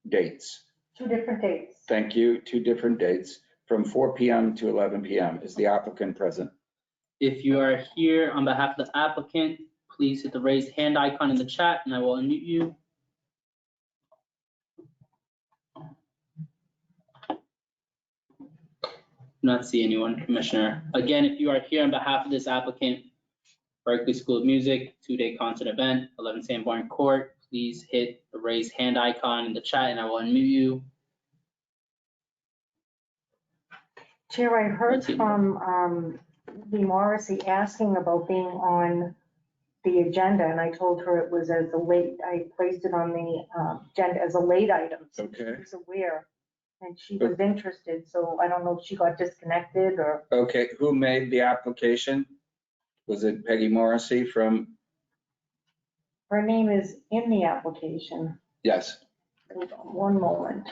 dates? 2 different dates. Thank you, 2 different dates. From 4 p.m. to 11 p.m. Is the applicant present? If you are here on behalf of the applicant, please hit the raised hand icon in the chat and I will unmute you. Not see anyone, Commissioner. Again, if you are here on behalf of this applicant, Berkeley School of Music, 2-day concert event, 11 Sanborn Court, please hit the raised hand icon in the chat and I will unmute you. Chair, I heard from Lee Morrissey asking about being on the agenda, and I told her it was as a late, I placed it on the agenda as a late item. So Okay. she was aware, and she was interested, so I don't know if she got disconnected or. Okay, who made the application? Was it Peggy Morrissey from? Her name is in the application. Yes. Hold on one moment.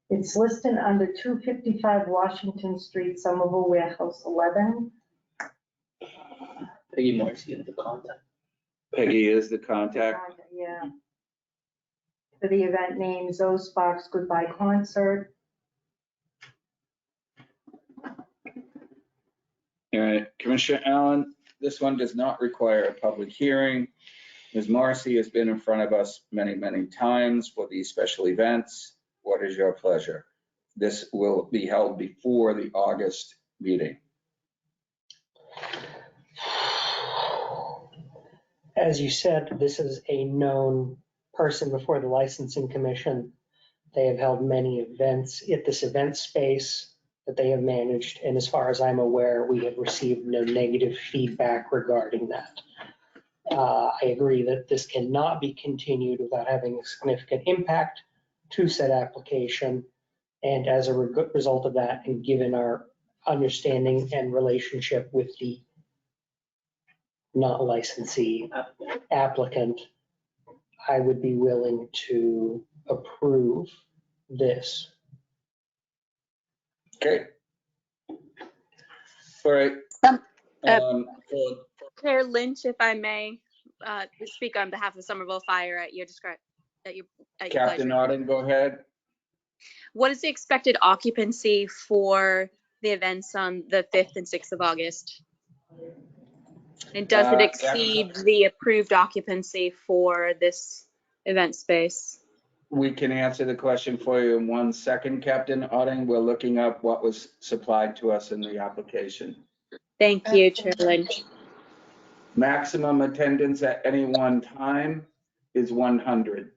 It's listed under 255 Washington Street, Somerville Warehouse 11. Peggy Morrissey is the contact. Peggy is the contact. Yeah. For the event name, Zoe Sparks Goodbye Concert. All right, Commissioner Allen, this one does not require a public hearing. Ms. Morrissey has been in front of us many, many times for these special events. What is your pleasure? This will be held before the August meeting. As you said, this is a known person before the licensing commission. They have held many events at this event space that they have managed. And as far as I'm aware, we have received no negative feedback regarding that. I agree that this cannot be continued without having a significant impact to said application. And as a result of that, and given our understanding and relationship with the not licensee applicant, I would be willing to approve this. Okay. All right. Chair Lynch, if I may, speak on behalf of Somerville Fire at your discretion. Captain Auden, go ahead. What is the expected occupancy for the events on the 5th and 6th of August? And does it exceed the approved occupancy for this event space? We can answer the question for you in 1 second, Captain Auden. We're looking up what was supplied to us in the application. Thank you, Chair Lynch. Maximum attendance at any one time is 100.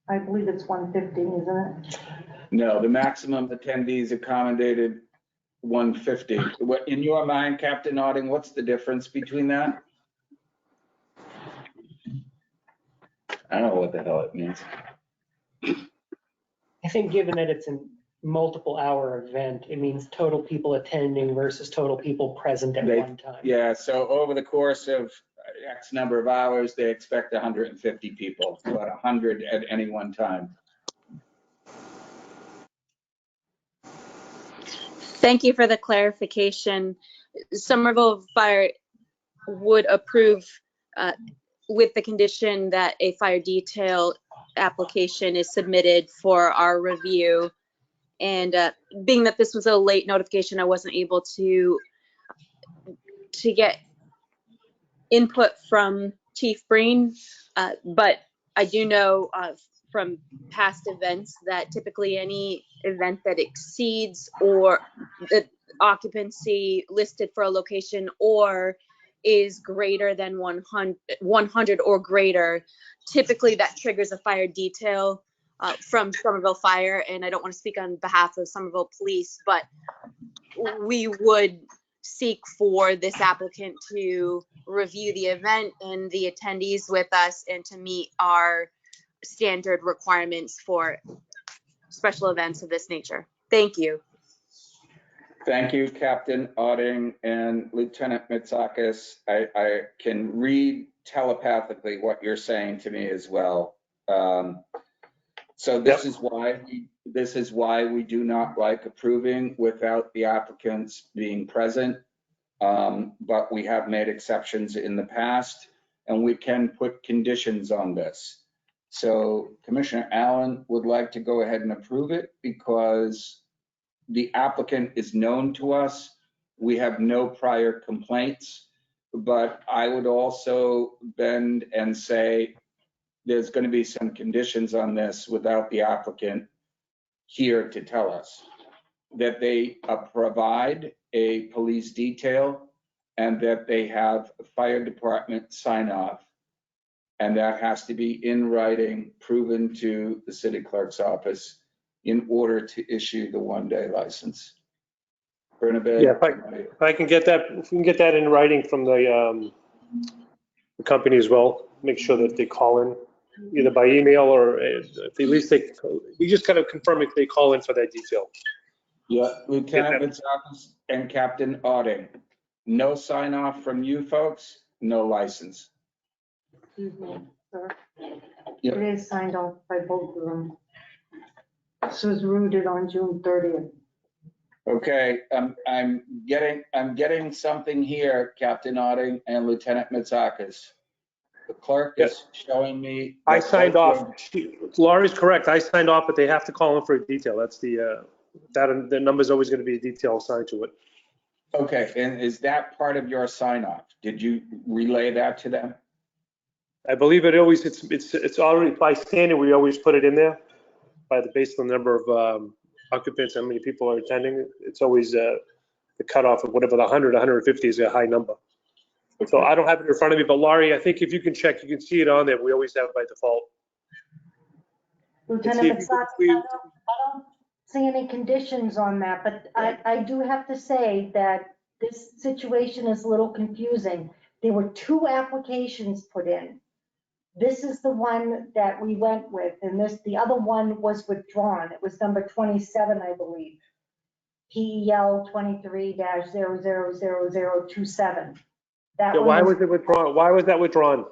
I believe it's 150, isn't it? No, the maximum attendees accommodated 150. What, in your mind, Captain Auden, what's the difference between that? I don't know what the hell it means. I think given that it's a multiple hour event, it means total people attending versus total people present at one time. Yeah, so over the course of X number of hours, they expect 150 people, about 100 at any one time. Thank you for the clarification. Somerville Fire would approve with the condition that a fire detail application is submitted for our review. And being that this was a late notification, I wasn't able to get input from Chief Breen, but I do know from past events that typically any event that exceeds or the occupancy listed for a location or is greater than 100 or greater, typically that triggers a fire detail from Somerville Fire. And I don't want to speak on behalf of Somerville Police, but we would seek for this applicant to review the event and the attendees with us and to meet our standard requirements for special events of this nature. Thank you. Thank you, Captain Otting and Lieutenant Mitsakis. I can read telepathically what you're saying to me as well. So this is why we do not like approving without the applicants being present. But we have made exceptions in the past, and we can put conditions on this. So Commissioner Allen would like to go ahead and approve it because the applicant is known to us. We have no prior complaints, but I would also bend and say there's going to be some conditions on this without the applicant here to tell us that they provide a police detail and that they have a fire department sign off. And that has to be in writing, proven to the city clerk's office in order to issue the one-day license. Bernabé? Yeah, if I can get that, if we can get that in writing from the company as well, make sure that they call in either by email or if at least we just kind of confirm if they call in for that detail. Yeah, Lieutenant Mitsakis and Captain Otting, no sign off from you folks, no license. Excuse me, sir. Yep. It is signed off by both of them. This was routed on June 30th. Okay, I'm getting something here, Captain Otting and Lieutenant Mitsakis. The clerk is showing me. I signed off. Laurie's correct. I signed off, but they have to call in for a detail. That's the number's always going to be a detail assigned to it. Okay, and is that part of your sign off? Did you relay that to them? I believe it always, it's already by standard, we always put it in there based on the number of occupants, how many people are attending. It's always the cutoff of whatever the 100, 150 is a high number. Okay. So I don't have it in front of me, but Laurie, I think if you can check, you can see it on there. We always have it by default. Lieutenant Mitsakis, I don't see any conditions on that, but I do have to say that this situation is a little confusing. There were 2 applications put in. This is the one that we went with, and the other one was withdrawn. It was number 27, I believe. PEL 23-000027. Yeah, why was it withdrawn? Why was that withdrawn?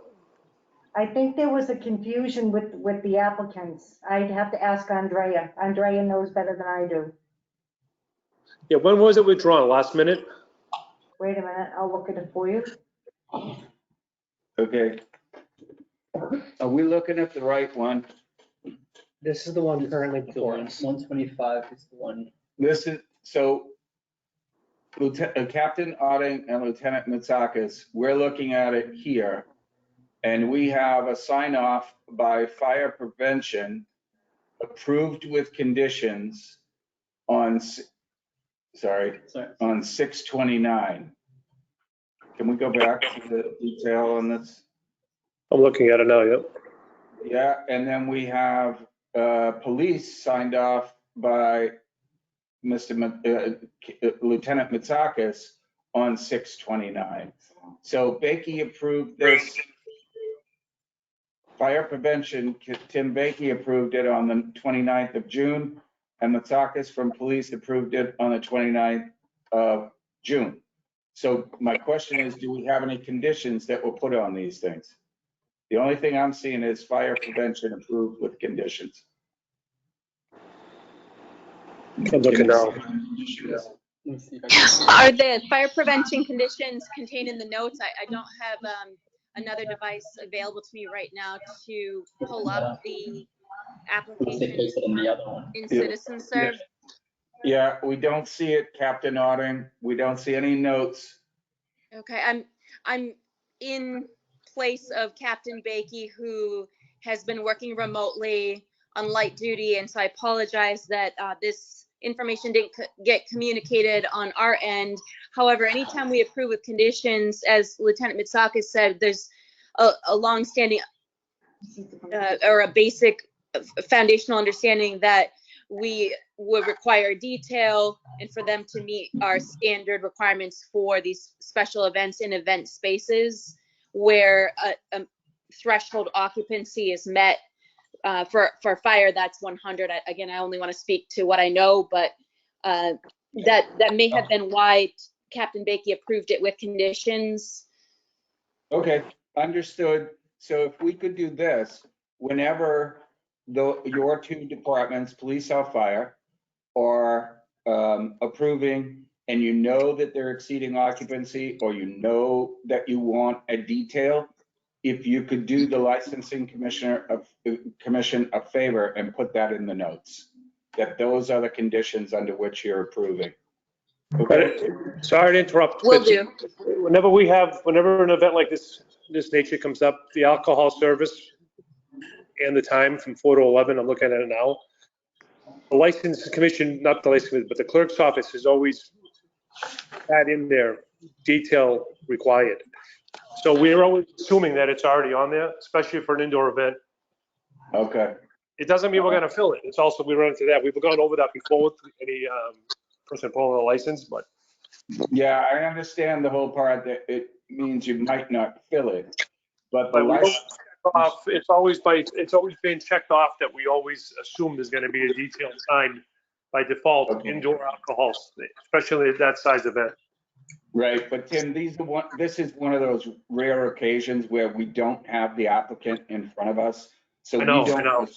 I think there was a confusion with the applicants. I'd have to ask Andrea. Andrea knows better than I do. Yeah, when was it withdrawn? Last minute? Wait a minute, I'll look at it for you. Okay. Are we looking at the right one? This is the one currently before us. 125 is the one. This is, so Captain Otting and Lieutenant Mitsakis, we're looking at it here. And we have a sign off by fire prevention approved with conditions on 6/29. Can we go back to the detail on this? I'm looking at it now, yep. Yeah, and then we have police signed off by Lieutenant Mitsakis on 6/29. So Bakey approved this. Fire prevention, Tim Bakey approved it on the 29th of June, and Mitsakis from police approved it on the 29th of June. So my question is, do we have any conditions that were put on these things? The only thing I'm seeing is fire prevention approved with conditions. I'm looking now. Are the fire prevention conditions contained in the notes? I don't have another device available to me right now to pull up the application in Citizen Serve. Yeah, we don't see it, Captain Otting. We don't see any notes. Okay, I'm in place of Captain Bakey, who has been working remotely on light duty, and so I apologize that this information didn't get communicated on our end. However, anytime we approve with conditions, as Lieutenant Mitsakis said, there's a long-standing or a basic foundational understanding that we would require detail and for them to meet our standard requirements for these special events in event spaces where a threshold occupancy is met. For fire, that's 100. Again, I only want to speak to what I know, but that may have been why Captain Bakey approved it with conditions. Okay, understood. So if we could do this, whenever your two departments, police or fire, are approving and you know that they're exceeding occupancy, or you know that you want a detail, if you could do the licensing commission a favor and put that in the notes, that those are the conditions under which you're approving. Okay. Sorry to interrupt. Will do. Whenever an event like this nature comes up, the alcohol service and the time from 4 to 11, I'm looking at it now. The license commission, not the license, but the clerk's office has always had in there detail required. So we're always assuming that it's already on there, especially for an indoor event. Okay. It doesn't mean we're gonna fill it. It's also, we run into that. We've gone over that before with any person pulling a license, but. Yeah, I understand the whole part that it means you might not fill it, but the But we always license. check off, it's always been checked off that we always assume there's gonna be a detailed sign by default, indoor alcohol, especially at that size event. Right, but Tim, this is one of those rare occasions where we don't have the applicant in front of us. So I know.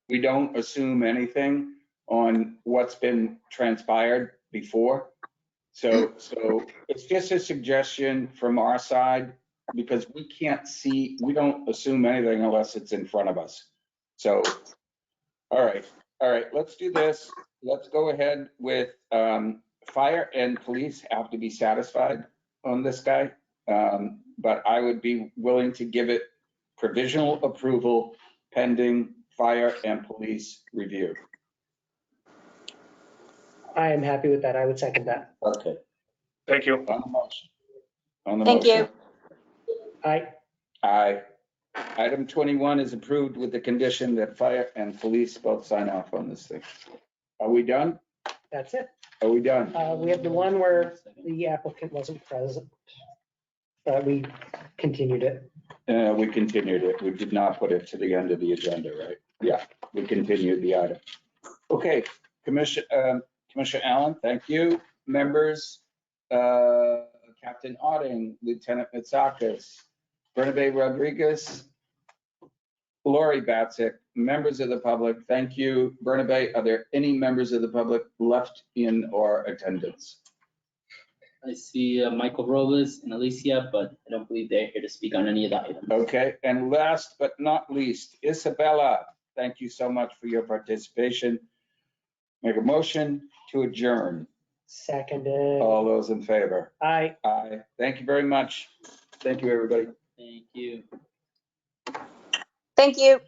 We don't assume anything on what's been transpired before. So it's just a suggestion from our side, because we don't assume anything unless it's in front of us. So, all right, let's do this. Let's go ahead with, fire and police have to be satisfied on this guy. But I would be willing to give it provisional approval pending fire and police review. I am happy with that. I would second that. Okay. Thank you. On the Thank motion. you. Aye. Item 21 is approved with the condition that fire and police both sign off on this thing. Are we done? That's it. Are we done? We have the one where the applicant wasn't present. We continued it. We continued it. We did not put it to the end of the agenda, right? Yeah, we continued the item. Okay, Commissioner Allen, thank you. Members, Captain Otting, Lieutenant Mitsakis, Bernabe Rodriguez, Lori Batzik, members of the public, thank you. Bernabe, are there any members of the public left in our attendance? I see Michael Robles and Alicia, but I don't believe they're here to speak on any of the items. Okay, and last but not least, Isabella, thank you so much for your participation. Make a motion to adjourn. Seconded. All those in favor? Aye. Aye. Thank you very much. Thank you, everybody. Thank you. Thank you.